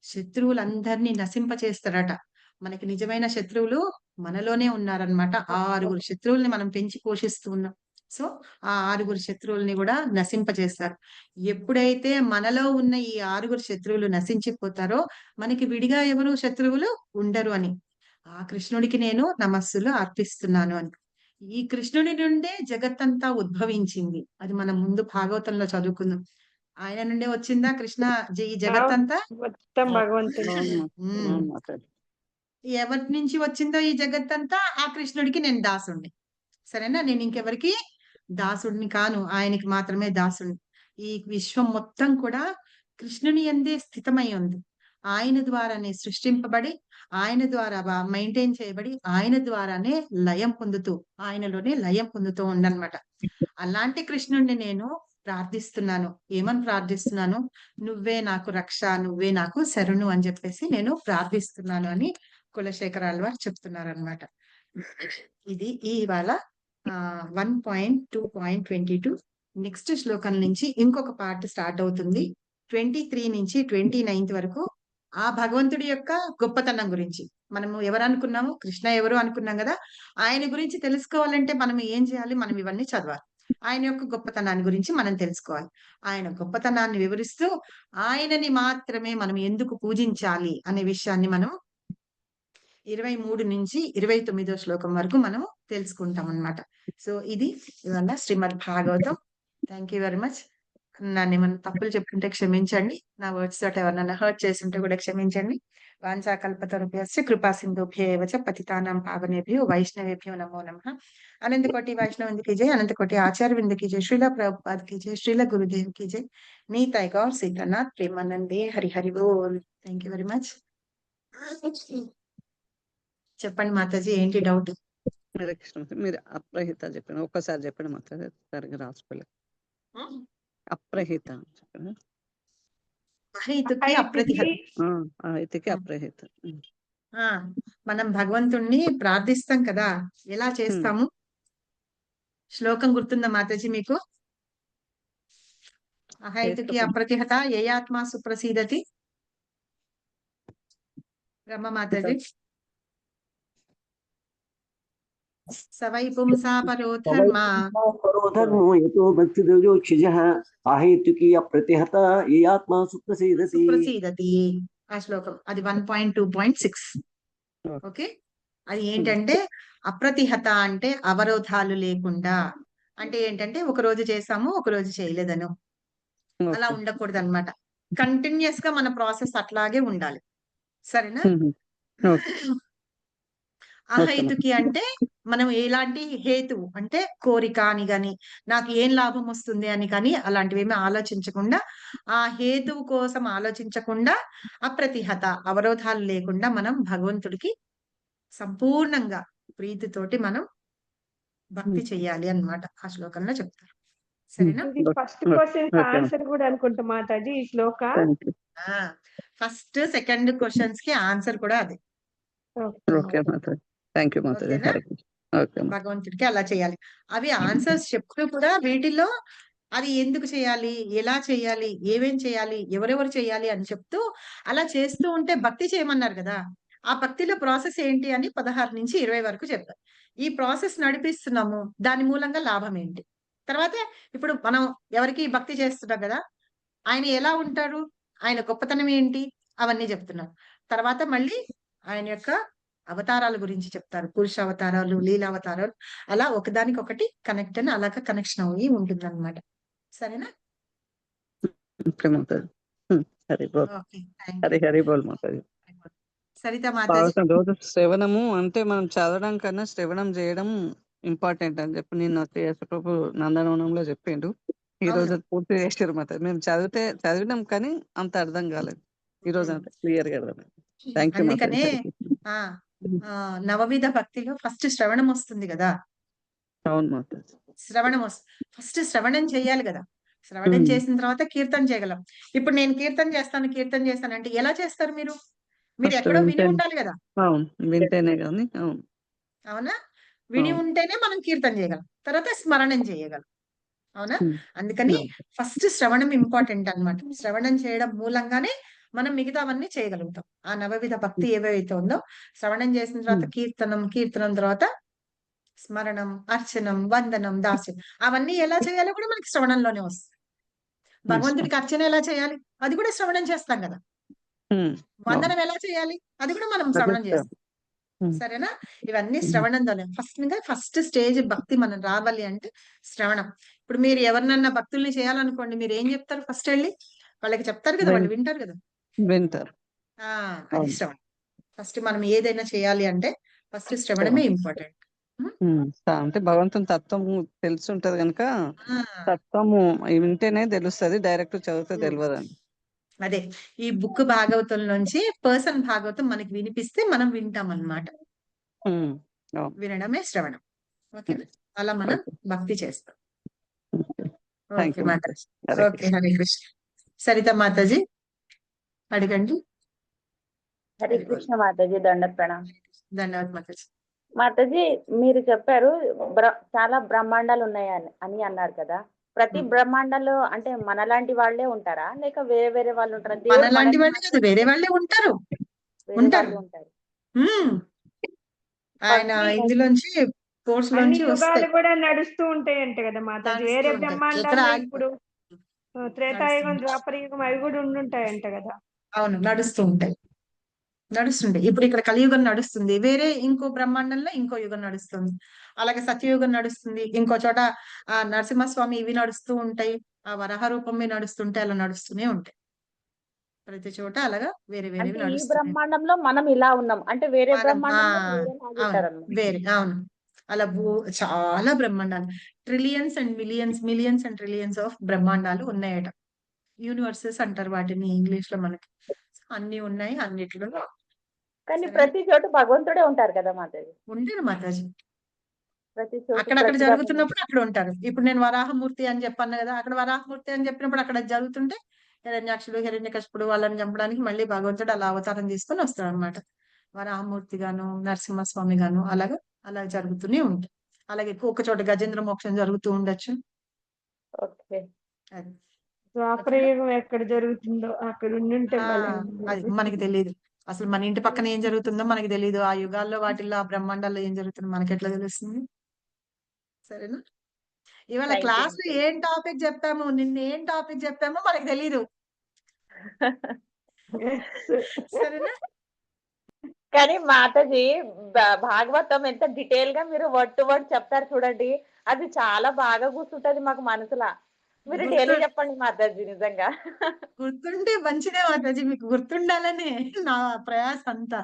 Speaker 1: శత్రువులందరినీ నశింపచేస్తాడట. మనకి నిజమైన శత్రువులు మనలోనే ఉన్నారన్నమాట. 6 శత్రువుల్ని మనం పెంచి పోషిస్తూ ఉన్నాం. సో, ఆ 6 శత్రువుల్ని గూడా నశింపచేస్తారు. ఎప్పుడైతే మనలో ఉన్న ఈ 6 శత్రువులు నశించిపోతారో, మనకి విడిగా ఎవరు శత్రువులు ఉండరు అని. ఆ కృష్ణుడికి నేను నమస్సులు అర్పిస్తున్నాను అని. ఈ కృష్ణుడి నుండే జగత్తంతా ఉద్భవించింది. అది మనం ముందు భాగవతంలో చదువుకుందాం. ఆయన నుండే వచ్చిందా కృష్ణ ఈ జగత్తంతా?
Speaker 2: మొత్తం భగవంతుడు.
Speaker 3: అవును
Speaker 1: హ్మ్.
Speaker 3: అవును మాతాజీ.
Speaker 1: ఎవరి నుంచి వచ్చిందో ఈ జగత్తంతా ఆ కృష్ణుడికి నేను దాసుడిని. సరేనా? నేను ఇంకెవరికి దాసుడిని కాను. ఆయనకి మాత్రమే దాసుడిని. ఈ విశ్వం మొత్తం కూడా కృష్ణుని యందే స్థితమై ఉంది. ఆయన ద్వారానే సృష్టింపబడి, ఆయన ద్వారా మెయింటైన్ చేయబడి, ఆయన ద్వారానే లయం పొందుతూ, ఆయనలోనే లయం పొందుతూ ఉందన్నమాట. అలాంటి కృష్ణుడిని నేను ప్రార్థిస్తున్నాను. ఏమని ప్రార్థిస్తున్నాను? నువ్వే నాకు రక్ష, నువ్వే నాకు శరణు అని చెప్పేసి నేను ప్రార్థిస్తున్నాను అని కులశేఖరాల వారు చెప్తున్నారనమాట. ఇది ఇవాళ 1.2.22 నెక్స్ట్ శ్లోకం నుంచి ఇంకొక పార్ట్ స్టార్ట్ అవుతుంది. 23 నుంచి 29 వరకు ఆ భగవంతుడి యొక్క గొప్పతనం గురించి మనము ఎవరు అనుకున్నాము? కృష్ణ ఎవరు అనుకున్నాం కదా. ఆయన గురించి తెలుసుకోవాలంటే మనం ఏం చేయాలి? మనం ఇవన్నీ చదవాలి. ఆయన యొక్క గొప్పతనాన్ని గురించి మనం తెలుసుకోవాలి. ఆయన గొప్పతనాన్ని వివరిస్తూ ఆయనని మాత్రమే మనం ఎందుకు పూజించాలి అనే విషయాన్ని మనం 23 నుంచి 29 శ్లోకం వరకు మనం తెలుసుకుంటాం అన్నమాట. సో ఇది ఇవాళ Shrimad Bhagavatam. Thank you very much. నన్ను ఏమన్నా తప్పులు చెప్పుంటే క్షమించండి. నా వర్డ్స్ తోటి ఎవరినైనా హర్ట్ చేస్తుంటే కూడా క్షమించండి. వాంఛాకల్పతరుభ్యశ్చ కృపా సింధుభ్యేవ చ పతితానాం పావనేభ్యో వైష్ణవేభ్యో నమో నమః. అనంత కోటి వైష్ణవ की जय, अनंत कोटि आचार्य वृंद की जय, श्रीला प्रभुपाद की जय, श्रीला गुरुदेव की जय, नीताय गौर सीतानाथ प्रेमानंदे हरि हरि बोल. Thank you very much. చెప్పండి మాతాజీ, ఏంటి డౌట్?
Speaker 3: హరే కృష్ణ మాతాజీ. మీరు అప్రహిత చెప్పండి, ఒక్కసారి చెప్పండి మాతాజీ, సరిగ్గా రాసుకోలేదు. అప్రహిత చెప్పండి.
Speaker 1: అహైతుకి అప్రతిహత.
Speaker 3: ఇతికి అప్రహిత.
Speaker 1: మనం భగవంతుణ్ణి ప్రార్థిస్తాం కదా, ఎలా చేస్తాము? శ్లోకం గుర్తుందా మాతాజీ మీకు? అహైతుకి అప్రతిహత ఏయాత్మా సుప్రసీదతి. బ్రహ్మ మాతాజీ. సవై పుంసా పరో ధర్మ
Speaker 4: పరోధర్మో యతో భక్తిదోక్షజః అహేతుకి అప్రతిహత ఏ ఆత్మా సుప్రసీదతి.
Speaker 1: సుప్రసీదతి. ఆ శ్లోకం అది 1.2.6. ఓకే, అది ఏంటంటే అప్రతిహత అంటే అవరోధాలు లేకుండా. అంటే ఏంటంటే ఒక రోజు చేసాము, ఒక రోజు చేయలేదను అలా ఉండకూడదు అనమాట. కంటిన్యూస్ గా మన ప్రాసెస్ అట్లాగే ఉండాలి. సరేనా? అహైతుకి అంటే మనం ఎలాంటి హేతు అంటే కోరిక అని గాని, నాకు ఏం లాభం వస్తుంది అని కానీ అలాంటివి ఏమీ ఆలోచించకుండా, ఆ హేతువు కోసం ఆలోచించకుండా, అప్రతిహత అవరోధాలు లేకుండా మనం భగవంతుడికి సంపూర్ణంగా ప్రీతితోటి మనం భక్తి చెయ్యాలి అన్నమాట. ఆ శ్లోకంలో చెప్తారు. సరేనా?
Speaker 2: ఇది ఫస్ట్ క్వశ్చన్ ఆన్సర్ కూడా అనుకుంటా మాతాజీ ఈ శ్లోక.
Speaker 1: ఫస్ట్ సెకండ్ క్వశ్చన్స్ కి ఆన్సర్ కూడా అదే. భగవంతుడికి అలా చేయాలి. అవి ఆన్సర్స్ చెప్తూ కూడా వీటిల్లో అది ఎందుకు చేయాలి, ఎలా చేయాలి, ఏమేం చేయాలి, ఎవరెవరు చేయాలి అని చెప్తూ అలా చేస్తూ ఉంటే భక్తి చేయమన్నారు కదా. ఆ భక్తిలో ప్రాసెస్ ఏంటి అని 16 నుంచి 20 వరకు చెప్పారు. ఈ ప్రాసెస్ నడిపిస్తున్నాము, దాని మూలంగా లాభం ఏంటి? తర్వాత ఇప్పుడు మనం ఎవరికి భక్తి చేస్తున్నాం కదా, ఆయన ఎలా ఉంటారు, ఆయన గొప్పతనం ఏంటి, అవన్నీ చెప్తున్నారు. తర్వాత మళ్ళీ ఆయన యొక్క అవతారాల గురించి చెప్తారు. పురుష అవతారాలు, లీలా అవతారాలు, అలా ఒకదానికొకటి కనెక్ట్ అని అలాగా కనెక్షన్ అయ్యి ఉంటుంది అనమాట. సరేనా? సరిత మాతాజీ.
Speaker 3: రోజు శ్రవణము అంటే మనం చదవడం కన్నా శ్రవణం చేయడం ఇంపార్టెంట్ అని చెప్పి నిన్న యేసుప్రభు నందనవనంలో చెప్పిండు. ఈ రోజు పూర్తి చేసారు మాతాజీ. మేము చదివినాం కానీ అంత అర్థం కాలేదు. ఈ రోజు అంత క్లియర్ గా అర్థం.
Speaker 1: అందుకనే నవవిధ భక్తిలో ఫస్ట్ శ్రవణం వస్తుంది కదా.
Speaker 3: అవును మాతాజీ.
Speaker 1: శ్రవణం ఫస్ట్ శ్రవణం చేయాలి కదా. శ్రవణం చేసిన తర్వాత కీర్తన చేయగలం. ఇప్పుడు నేను కీర్తన చేస్తాను అంటే ఎలా చేస్తారు మీరు? మీరు ఎక్కడో విని ఉండాలి కదా.
Speaker 3: వింటేనే కానీ.
Speaker 1: అవునా? విని ఉంటేనే మనం కీర్తన చేయగలం, తర్వాత స్మరణం చేయగలం. అవునా? అందుకని ఫస్ట్ శ్రవణం ఇంపార్టెంట్ అన్నమాట. శ్రవణం చేయడం మూలంగానే మనం మిగతావన్నీ చేయగలుగుతాం. ఆ నవవిధ భక్తి ఏవైతే ఉందో శ్రవణం చేసిన తర్వాత కీర్తనం తర్వాత స్మరణం, అర్చనం, వందనం, దాస్యం, అవన్నీ ఎలా చేయాలో కూడా మనకి శ్రవణంలోనే వస్తుంది. భగవంతుడికి అర్చన ఎలా చేయాలి, అది కూడా శ్రవణం చేస్తాం కదా. వందనం ఎలా చేయాలి, అది కూడా మనం శ్రవణం చేస్తాం. సరేనా? ఇవన్నీ శ్రవణంలోనే ఫస్ట్ స్టేజ్ భక్తి మనం రావాలి అంటే శ్రవణం. ఇప్పుడు మీరు ఎవరినన్నా భక్తుల్ని చేయాలనుకోండి, మీరు ఏం చెప్తారు? ఫస్ట్ వెళ్ళి వాళ్ళకి చెప్తారు కదా, వాళ్ళు వింటారు కదా. అది శ్రవణం. ఫస్ట్ మనం ఏదైనా చేయాలి అంటే ఫస్ట్ శ్రవణమే ఇంపార్టెంట్.
Speaker 3: అంటే భగవంతుని తత్వం తెలిసి ఉంటది కనుక తత్వము వింటేనే తెలుస్తుంది, డైరెక్ట్ చదివితే తెలియదండి.
Speaker 1: అదే ఈ బుక్ భాగవతం నుంచి పర్సన్ భాగవతం మనకి వినిపిస్తే మనం వింటాం అన్నమాట.
Speaker 3: ఉమ్, అవును.
Speaker 1: వినడమే శ్రవణం. ఓకేనా? అలా మనం భక్తి చేస్తాం.
Speaker 3: Thank
Speaker 1: okay
Speaker 3: you
Speaker 1: Mataji.
Speaker 3: Hare
Speaker 1: okay,
Speaker 3: Krishna.
Speaker 1: Hare Krishna. Saritha Mataji అడగండి.
Speaker 6: హరే కృష్ణ మాతాజీ, దండ ప్రణామం.
Speaker 1: ధన్యవాదాలు మాతాజీ.
Speaker 6: మాతాజీ, మీరు చెప్పారు చాలా బ్రహ్మాండాలు ఉన్నాయి అని అన్నారు కదా. ప్రతి బ్రహ్మాండంలో అంటే మనలాంటి వాళ్ళే ఉంటారా, లేక వేరే వేరే వాళ్ళు ఉంటారా? దేవుడు
Speaker 1: మనలాంటి
Speaker 6: మనల్ని
Speaker 1: వాళ్ళే కాదు, వేరే వాళ్ళే ఉంటారు.
Speaker 6: వేరే
Speaker 1: ఉంటారు.
Speaker 6: వాళ్ళు ఉంటారు.
Speaker 1: ఆయన
Speaker 6: భక్తి
Speaker 1: ఇందులోంచి కోర్స్
Speaker 2: అన్ని
Speaker 1: లోంచి
Speaker 2: యుగాలు
Speaker 1: వస్తాయి.
Speaker 2: కూడా నడుస్తూ ఉంటాయంట కదా మాతాజీ.
Speaker 1: నడుస్తూ
Speaker 2: వేరే
Speaker 1: ఉంటాయి. ఎక్కడ
Speaker 2: బ్రహ్మాండాల్లో
Speaker 1: ఆగి
Speaker 2: ఇప్పుడు త్రేతాయుగం, ద్వాపర యుగం అవి కూడా ఉండుంటాయంట కదా.
Speaker 1: అవును, నడుస్తూ ఉంటాయి. నడుస్తుంటాయి. ఇప్పుడు ఇక్కడ కలియుగం నడుస్తుంది, వేరే ఇంకో బ్రహ్మాండంలో ఇంకో యుగం నడుస్తుంది. అలాగే సత్యయుగం నడుస్తుంది, ఇంకో చోట ఆ నరసింహస్వామి ఇవి నడుస్తూ ఉంటాయి, ఆ వరాహ రూపమే నడుస్తుంటాయి. అలా నడుస్తూనే ఉంటాయి. ప్రతి చోట అలాగా వేరే వేరేవి
Speaker 6: అంటే ఈ
Speaker 1: నడుస్తున్నాయి.
Speaker 6: బ్రహ్మాండంలో మనం ఇలా ఉన్నాం అంటే వేరే బ్రహ్మాండంలో వేరే
Speaker 1: అవును,
Speaker 6: ఉంటారు అన్నమాట.
Speaker 1: వేరే, అవును. అలా చాలా బ్రహ్మాండాలు, trillions and millions, millions and trillions of బ్రహ్మాండాలు ఉన్నాయట. యూనివర్సెస్ అంటారు వాటిని ఇంగ్లీష్ లో. మనకి అన్ని ఉన్నాయి, అన్నిట్లో.
Speaker 6: కానీ
Speaker 1: సరేనా?
Speaker 6: ప్రతి చోట భగవంతుడే ఉంటారు కదా మాతాజీ.
Speaker 1: ఉంటారు మాతాజీ.
Speaker 6: ప్రతి చోట
Speaker 1: అక్కడక్కడ
Speaker 6: ప్రతి
Speaker 1: జరుగుతున్నప్పుడు అక్కడ ఉంటారు. ఇప్పుడు నేను వరాహమూర్తి అని చెప్పాను కదా, అక్కడ వరాహమూర్తి అని చెప్పినప్పుడు అక్కడ జరుగుతుంటే హిరణ్యాక్షుడు, హిరణ్యకశిపుడు వాళ్ళని చంపడానికి మళ్ళీ భగవంతుడు అలా అవతారం తీసుకొని వస్తాడు అనమాట. వరాహమూర్తి గాను, నరసింహస్వామి గాను, అలాగా అలా జరుగుతూనే ఉంటాయి. అలాగే ఒక చోట గజేంద్ర మోక్షం జరుగుతూ ఉండొచ్చు.
Speaker 6: ఓకే.
Speaker 1: అది
Speaker 2: ద్వాపర యుగం ఎక్కడ జరుగుతుందో అక్కడ ఉండుంటే భలే
Speaker 1: అది
Speaker 2: ఉంది.
Speaker 1: మనకి తెలియదు. అసలు మన ఇంటి పక్కన ఏం జరుగుతుందో మనకి తెలియదు. ఆ యుగాల్లో వాటిల్లో ఆ బ్రహ్మాండాల్లో ఏం జరుగుతుందో మనకి ఎట్లా తెలుస్తుంది? సరేనా? ఇవాళ
Speaker 6: థ్యాంక్ యూ
Speaker 1: క్లాస్ లో
Speaker 6: మాతాజీ.
Speaker 1: ఏం టాపిక్ చెప్పాము, నిన్న ఏం టాపిక్ చెప్పామో మనకి తెలీదు. సరేనా?
Speaker 6: కానీ మాతాజీ, భాగవతం ఎంత డీటెయిల్ గా మీరు వర్డ్ టు వర్డ్ చెప్తారు చూడండి, అది చాలా బాగా గుర్తుంటది మాకు మనసులో. మీరు డైలీ చెప్పండి మాతాజీ, నిజంగా.
Speaker 1: గుర్తుంటే మంచిదే మాతాజీ. మీకు గుర్తుండాలనే నా ప్రయాస అంతా.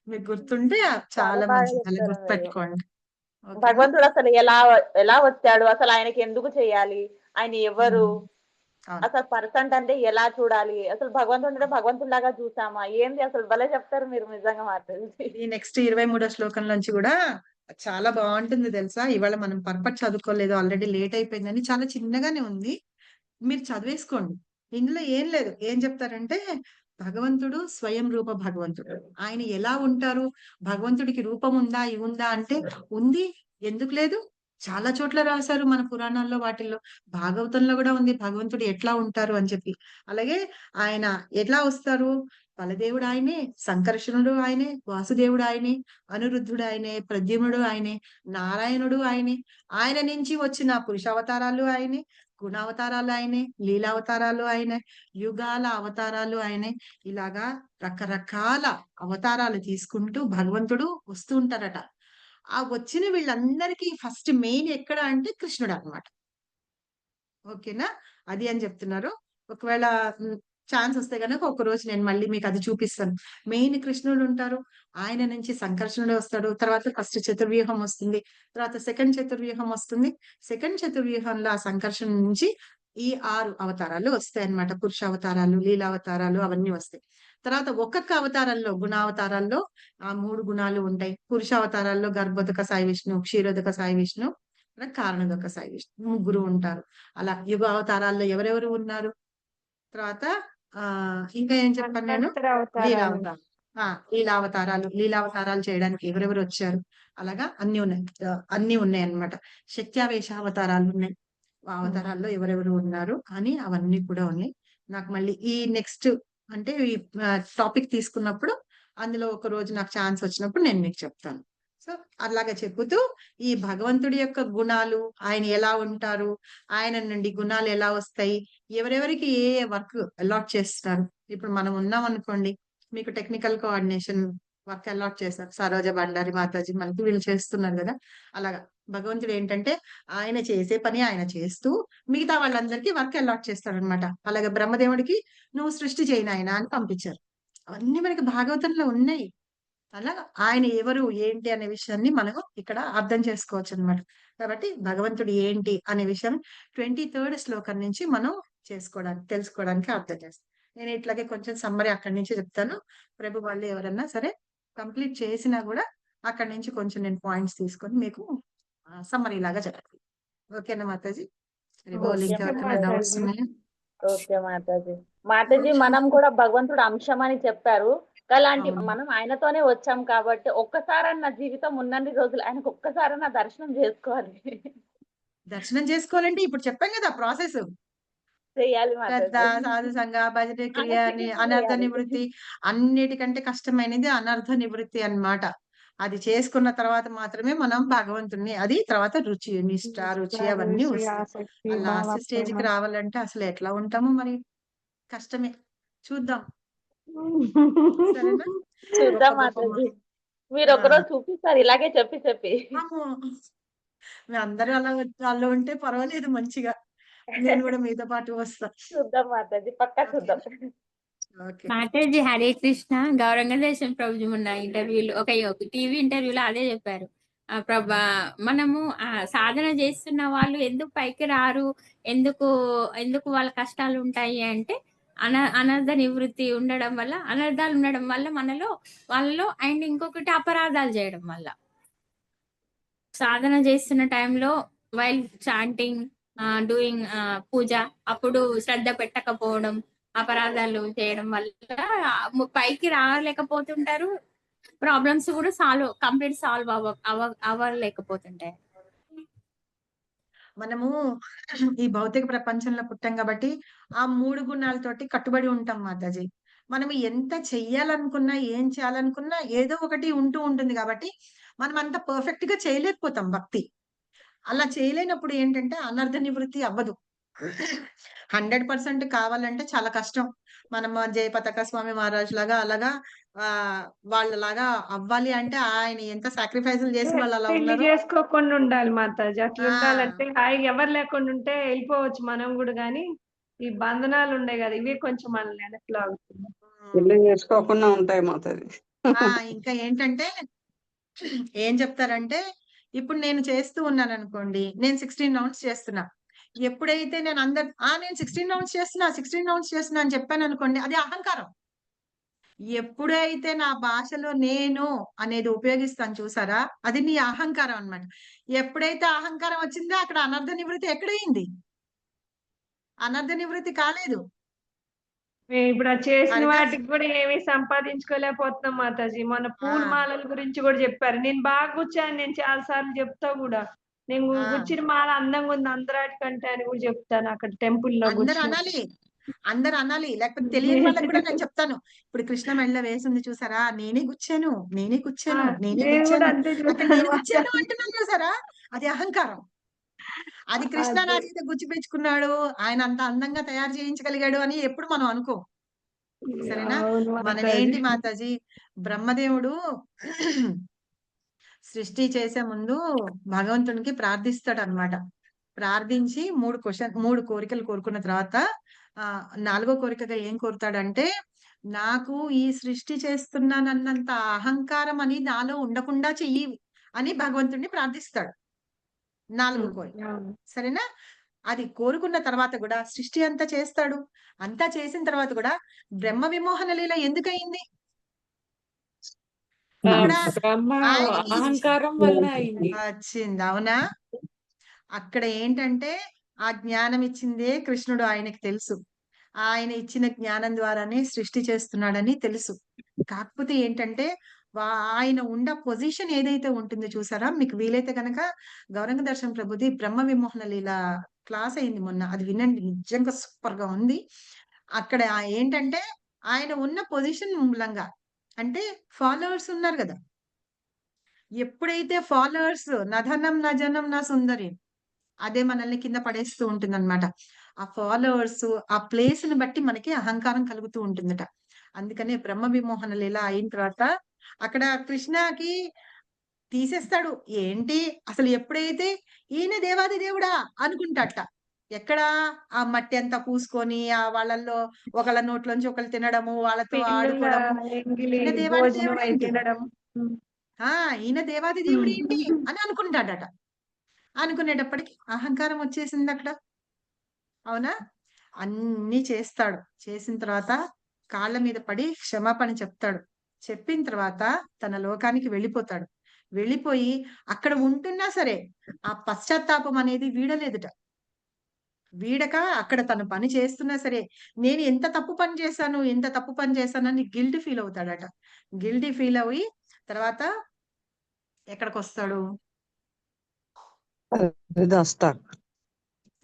Speaker 1: మీకు గుర్తుంటే
Speaker 6: చాలా
Speaker 1: చాలా
Speaker 6: బాగా
Speaker 1: మంచిది. అలా
Speaker 6: చెప్తారు మీరు.
Speaker 1: గుర్తుపెట్టుకోండి. ఓకేనా?
Speaker 6: భగవంతుడు అసలు ఎలా ఎలా వచ్చాడు, అసలు ఆయనకి ఎందుకు చేయాలి, ఆయన ఎవరు,
Speaker 1: అవును.
Speaker 6: అసలు పర్సెంట్ అంటే ఎలా చూడాలి, అసలు భగవంతుడు అంటే భగవంతుడిలాగా చూసామా, ఏంది అసలు భలే చెప్తారు మీరు నిజంగా మాతాజీ.
Speaker 1: ఈ నెక్స్ట్ 23వ శ్లోకం నుంచి కూడా చాలా బాగుంటుంది తెలుసా. ఇవాళ మనం పర్పట్ చదువుకోలేదు, ఆల్రెడీ లేట్ అయిపోయిందని. చాలా చిన్నగానే ఉంది, మీరు చదివేసుకోండి. ఇందులో ఏం లేదు. ఏం చెప్తారంటే భగవంతుడు స్వయం రూప భగవంతుడు. ఆయన ఎలా ఉంటారు? భగవంతుడికి రూపం ఉందా, ఇవి ఉందా అంటే ఉంది. ఎందుకు లేదు? చాలా చోట్ల రాశారు మన పురాణాల్లో, వాటిల్లో. భాగవతంలో కూడా ఉంది భగవంతుడు ఎట్లా ఉంటారు అని చెప్పి. అలాగే ఆయన ఎట్లా వస్తారు? బలదేవుడు ఆయనే, సంకర్షణుడు ఆయనే, వాసుదేవుడు ఆయనే, అనిరుద్ధుడు ఆయనే, ప్రద్యుమ్నుడు ఆయనే, నారాయణుడు ఆయనే. ఆయన నుంచి వచ్చిన పురుషావతారాలు ఆయనే, గుణావతారాలు ఆయనే, లీలావతారాలు ఆయనే, యుగాల అవతారాలు ఆయనే. ఇలాగా రకరకాల అవతారాలు తీసుకుంటూ భగవంతుడు వస్తూ ఉంటారట. ఆ వచ్చిన వీళ్ళందరికీ ఫస్ట్ మెయిన్ ఎక్కడ అంటే కృష్ణుడు అన్నమాట. ఓకేనా? అది అని చెప్తున్నారు. ఒకవేళ ఛాన్స్ వస్తే గనక ఒక రోజు నేను మళ్ళీ మీకు అది చూపిస్తాను. మెయిన్ కృష్ణుడు ఉంటారు. ఆయన నుంచి సంకర్షణుడు వస్తాడు. తర్వాత ఫస్ట్ చతుర్వ్యూహం వస్తుంది. తర్వాత సెకండ్ చతుర్వ్యూహం వస్తుంది. సెకండ్ చతుర్వ్యూహంలో ఆ సంకర్షణ నుంచి ఈ 6 అవతారాలు వస్తాయి అన్నమాట. పురుష అవతారాలు, లీలావతారాలు అవన్నీ వస్తాయి. తర్వాత ఒక్కొక్క అవతారంలో, గుణావతారాల్లో ఆ 3 గుణాలు ఉంటాయి. పురుష అవతారాల్లో గర్భోదక సాయి విష్ణు, క్షీరోదక సాయి విష్ణు, కారణోదక సాయి విష్ణు ముగ్గురు ఉంటారు. అలా యుగ అవతారాల్లో ఎవరెవరు ఉన్నారు? తర్వాత ఇంకా ఏం చెప్పాను నేను?
Speaker 2: మన్వంతర అవతారాలు.
Speaker 1: లీలావతారం. లీలావతారాలు, లీలావతారాలు చేయడానికి ఎవరెవరు వచ్చారు? అలాగా అన్ని ఉన్నాయి. అన్ని ఉన్నాయి అన్నమాట. శక్త్యావేశ అవతారాలు ఉన్నాయి. ఆ అవతారాల్లో ఎవరెవరు ఉన్నారు అని అవన్నీ కూడా ఉన్నాయి. నాకు మళ్ళీ ఈ నెక్స్ట్ అంటే ఈ టాపిక్ తీసుకున్నప్పుడు, అందులో ఒక రోజు నాకు ఛాన్స్ వచ్చినప్పుడు నేను మీకు చెప్తాను. సో అలాగా చెప్పుతూ ఈ భగవంతుడి యొక్క గుణాలు, ఆయన ఎలా ఉంటారు, ఆయన నుండి గుణాలు ఎలా వస్తాయి, ఎవరెవరికి ఏ ఏ వర్క్ అలాట్ చేస్తారు. ఇప్పుడు మనం ఉన్నాం అనుకోండి, మీకు టెక్నికల్ కోఆర్డినేషన్ వర్క్ అలాట్ చేస్తారు. సరోజ బండారి మాతాజీ మనకి వీళ్ళు చేస్తున్నారు కదా. అలాగా భగవంతుడు ఏంటంటే ఆయన చేసే పని ఆయన చేస్తూ మిగతా వాళ్ళందరికీ వర్క్ అలాట్ చేస్తాడనమాట. అలాగే బ్రహ్మదేవుడికి నువ్వు సృష్టి చేయి నాయనా అని పంపించారు. అవన్నీ మనకి భాగవతంలో ఉన్నాయి. అలా ఆయన ఎవరు ఏంటి అనే విషయాన్ని మనం ఇక్కడ అర్థం చేసుకోవచ్చు అనమాట. కాబట్టి భగవంతుడు ఏంటి అనే విషయం 23rd శ్లోకం నుంచి మనం తెలుసుకోవడానికి అర్థం చేస్తాం. నేను ఇట్లాగే కొంచెం సమ్మరీ అక్కడి నుంచి చెప్తాను. ప్రభు వాళ్ళు ఎవరన్నా సరే కంప్లీట్ చేసినా కూడా అక్కడి నుంచి కొంచెం నేను పాయింట్స్ తీసుకొని మీకు సమ్మరీ లాగా చెప్తాను. ఓకేనా మాతాజీ? వాళ్ళు
Speaker 6: ఓకే
Speaker 1: ఇంకెవరికైనా డౌట్స్
Speaker 2: మాతాజీ.
Speaker 1: ఉన్నాయా?
Speaker 6: ఓకే మాతాజీ. మాతాజీ మనం కూడా భగవంతుడు అంశం అని చెప్పారు. అలాంటి
Speaker 1: అవును.
Speaker 6: మనం ఆయనతోనే వచ్చాం కాబట్టి ఒక్కసారన్నా జీవితం ఉన్నన్ని రోజులు ఆయనకు ఒక్కసారన్నా దర్శనం చేసుకోవాలి.
Speaker 1: దర్శనం చేసుకోవాలంటే ఇప్పుడు చెప్పాం కదా ప్రాసెస్.
Speaker 6: చెయ్యాలి
Speaker 1: శ్రద్ధ,
Speaker 6: మాతాజీ.
Speaker 1: సాధు సంఘ, భజన క్రియ,
Speaker 6: అనసిద్ధంగా
Speaker 1: అనర్థ
Speaker 6: చేయాలి.
Speaker 1: నివృత్తి. అన్నిటికంటే కష్టమైనది అనర్థ నివృత్తి అన్నమాట. అది చేసుకున్న తర్వాత మాత్రమే మనం భగవంతుణ్ణి, అది తర్వాత రుచి, నిష్ట, రుచి అవన్నీ
Speaker 2: రుచి,
Speaker 1: వస్తాయి.
Speaker 2: ఆసక్తి,
Speaker 1: ఆ
Speaker 2: భావ,
Speaker 1: లాస్ట్ స్టేజ్
Speaker 2: ప్రేమ.
Speaker 1: కి రావాలంటే అసలు ఎట్లా ఉంటామో మరి కష్టమే. చూద్దాం. సరేనా?
Speaker 6: చూద్దాం
Speaker 1: గొప్ప గొప్ప
Speaker 6: మాతాజీ.
Speaker 1: మా-
Speaker 6: మీరు
Speaker 1: ఆ,
Speaker 6: ఒకరోజు చూపిస్తారు ఇలాగే చెప్పి.
Speaker 1: అమ్మో. మీ అందరూ అలా ఉంటే పర్వాలేదు మంచిగా. నేను కూడా మీతో పాటు వస్తా.
Speaker 6: చూద్దాం మాతాజీ, పక్కా చూద్దాం.
Speaker 1: ఓకే.
Speaker 7: మాతాజీ హరే కృష్ణ. గౌరంగ దర్శన్ ప్రభుజీ మొన్న ఇంటర్వ్యూలో ఒక టీవీ ఇంటర్వ్యూలో అదే చెప్పారు. ప్రభా మనము సాధన చేస్తున్న వాళ్ళు ఎందుకు పైకి రారు, ఎందుకు ఎందుకు వాళ్ళ కష్టాలు ఉంటాయి అంటే అనర్థ నివృత్తి ఉండడం వల్ల, అనర్థాలు ఉండడం వల్ల వాళ్ళలో అండ్ ఇంకొకటి అపరాధాలు చేయడం వల్ల. సాధన చేస్తున్న టైంలో వైల్ చాంటింగ్, డూయింగ్ పూజ అప్పుడు శ్రద్ధ పెట్టకపోవడం, అపరాధాలు చేయడం వల్ల పైకి రాలేకపోతుంటారు. ప్రాబ్లమ్స్ కూడా కంప్లీట్ సాల్వ్ అవ్వలేకపోతుంటాయి.
Speaker 1: మనము ఈ భౌతిక ప్రపంచంలో పుట్టాం కాబట్టి ఆ 3 గుణాలతోటి కట్టుబడి ఉంటాం మాతాజీ. మనం ఎంత చెయ్యాలనుకున్నా, ఏం చేయాలనుకున్నా ఏదో ఒకటి ఉంటూ ఉంటుంది కాబట్టి మనం అంత పర్ఫెక్ట్ గా చేయలేకపోతాం భక్తి. అలా చేయలేనప్పుడు ఏంటంటే అనర్థ నివృత్తి అవ్వదు. 100% కావాలంటే చాలా కష్టం. మనం జయపతాక స్వామి మహారాజ్ లాగా అలాగా వాళ్ళలాగా అవ్వాలి అంటే ఆయన ఎంత సాక్రిఫైస్లు చేసి వాళ్ళు అలా
Speaker 2: పెళ్లి
Speaker 1: ఉన్నారో.
Speaker 2: చేసుకోకుండా ఉండాలి మాతాజీ. అట్లా
Speaker 1: ఆ
Speaker 2: ఉండాలంటే హాయిగా ఎవరు లేకుండా ఉంటే వెళ్ళిపోవచ్చు మనం కూడా, కానీ ఈ బంధనాలు ఉండే కదా ఇవే కొంచెం మనల్ని వెనక్కి లాగుతుంది.
Speaker 3: పెళ్లి చేసుకోకుండా ఉంటాయి మాతది.
Speaker 1: ఇంకా ఏంటంటే ఏం చెప్తారంటే ఇప్పుడు నేను చేస్తూ ఉన్నాను అనుకోండి, నేను 16 రౌండ్స్ చేస్తున్నా. ఎప్పుడైతే నేను నేను 16 రౌండ్స్ చేస్తున్నా అని చెప్పాను అనుకోండి, అది అహంకారం. ఎప్పుడైతే నా భాషలో నేను అనేది ఉపయోగిస్తాను చూసారా, అది నీ అహంకారం అన్నమాట. ఎప్పుడైతే అహంకారం వచ్చిందో అక్కడ అనర్థ నివృత్తి ఎక్కడైంది? అనర్థ నివృత్తి కాలేదు.
Speaker 2: మేము ఇప్పుడు అది చేసిన
Speaker 1: హరిదాస్
Speaker 2: వాటికి కూడా ఏమీ సంపాదించుకోలేకపోతున్నాం మాతాజీ. మన
Speaker 1: ఆ
Speaker 2: పూలమాలల గురించి కూడా చెప్పారు. నేను బాగా కూర్చాను, నేను చాలా సార్లు చెప్తా కూడా. నేను
Speaker 1: ఆ
Speaker 2: గుచ్చిన మాల అందంగా ఉంది అందరాటి కంటే అని కూడా చెప్తాను అక్కడ టెంపుల్లో
Speaker 1: అందరు
Speaker 2: కూర్చున్నప్పుడు.
Speaker 1: అనాలి. అందరు అనాలి. లేకపోతే తెలియని వాళ్ళకి కూడా నేను చెప్తాను. ఇప్పుడు కృష్ణ మెడలో వేసింది చూసారా? నేనే గుచ్చాను. నేనే
Speaker 2: ఆ,
Speaker 1: గుచ్చాను. నేనే
Speaker 2: నేను కూడా
Speaker 1: గుచ్చాను.
Speaker 2: అంతే
Speaker 1: అక్కడ
Speaker 2: చెప్తాను
Speaker 1: నేను గుచ్చాను
Speaker 2: మాతాజీ.
Speaker 1: అంటున్నాను చూసారా? అది అహంకారం. అది కృష్ణ నా
Speaker 2: అదే.
Speaker 1: చేత గుచ్చిపెచ్చుకున్నాడు. ఆయన అంత అందంగా తయారు చేయించగలిగాడు అని ఎప్పుడు మనం అనుకో. సరేనా?
Speaker 2: అవును
Speaker 1: మనం
Speaker 2: మాతాజీ.
Speaker 1: ఏంటి మాతాజీ, బ్రహ్మదేవుడు సృష్టి చేసే ముందు భగవంతునికి ప్రార్థిస్తాడన్నమాట. ప్రార్థించి 3 కోరికలు కోరుకున్న తర్వాత 4గో కోరికగా ఏం కోరుతాడంటే, నాకు ఈ సృష్టి చేస్తున్నానన్నంత అహంకారం అని నాలో ఉండకుండా చెయ్యి అని భగవంతుడిని ప్రార్థిస్తాడు. 4 కోరిక.
Speaker 2: అవును.
Speaker 1: సరేనా? అది కోరుకున్న తర్వాత కూడా సృష్టి అంతా చేస్తాడు. అంతా చేసిన తర్వాత కూడా బ్రహ్మ విమోహన లీల ఎందుకయింది? అక్కడ
Speaker 5: బ్రహ్మ
Speaker 1: ఆయనకి
Speaker 5: అహంకారం వల్ల అయింది.
Speaker 1: వచ్చింది. అవునా? అక్కడ ఏంటంటే ఆ జ్ఞానం ఇచ్చిందే కృష్ణుడు, ఆయనకి తెలుసు. ఆయన ఇచ్చిన జ్ఞానం ద్వారానే సృష్టి చేస్తున్నాడని తెలుసు. కాకపోతే ఏంటంటే ఆయన ఉన్న పొజిషన్ ఏదైతే ఉంటుందో చూసారా? మీకు వీలైతే గనక గౌరంగ దర్శన్ ప్రభుది బ్రహ్మ విమోహన లీల క్లాస్ అయింది మొన్న. అది వినండి. నిజంగా సూపర్ గా ఉంది. అక్కడ ఏంటంటే ఆయన ఉన్న పొజిషన్ మూలంగా అంటే ఫాలోవర్స్ ఉన్నారు కదా! ఎప్పుడైతే ఫాలోవర్స్ నధనం నజనం నా సుందరి అదే మనల్ని కింద పడేస్తూ ఉంటుందన్నమాట. ఆ ఫాలోవర్స్ ఆ ప్లేస్ ని బట్టి మనకి అహంకారం కలుగుతూ ఉంటుందట. అందుకనే బ్రహ్మ విమోహన లీల అయిన తర్వాత అక్కడ కృష్ణకి తీసేస్తాడు. ఏంటి అసలు ఎప్పుడైతే ఈయన దేవాది దేవుడా అనుకుంటాట. ఎక్కడ ఆ మట్టి అంతా పూసుకొని వాళ్ళల్లో ఒకళ్ళ నోట్లోంచి ఒకళ్ళు తినడము, వాళ్ళతో
Speaker 2: పిల్లల
Speaker 1: ఆడుకోవడము.
Speaker 2: ఎంగిలి
Speaker 1: ఈయన దేవాది
Speaker 2: భోజనం అయి
Speaker 1: దేవుడేంటి?
Speaker 2: తినడం.
Speaker 1: ఈయన దేవాది దేవుడేంటి అని అనుకుంటాడట. అనుకునేటప్పటికి అహంకారం వచ్చేసింది అక్కడ. అవునా? అన్ని చేస్తాడు. చేసిన తర్వాత కాళ్ళ మీద పడి క్షమాపణ చెప్తాడు. చెప్పిన తర్వాత తన లోకానికి వెళ్ళిపోతాడు. వెళ్ళిపోయి అక్కడ ఉంటున్నా సరే ఆ పశ్చాత్తాపం అనేది వీడలేదుట. వీడక అక్కడ తన పని చేస్తున్నా సరే, నేను ఎంత తప్పు పని చేశాను, ఎంత తప్పు పని చేశానని గిల్టీ ఫీల్ అవుతాడట. గిల్టీ ఫీల్ అయ్యి తర్వాత ఎక్కడికొస్తాడు?
Speaker 3: హరిదాస్ ఠాకూర్.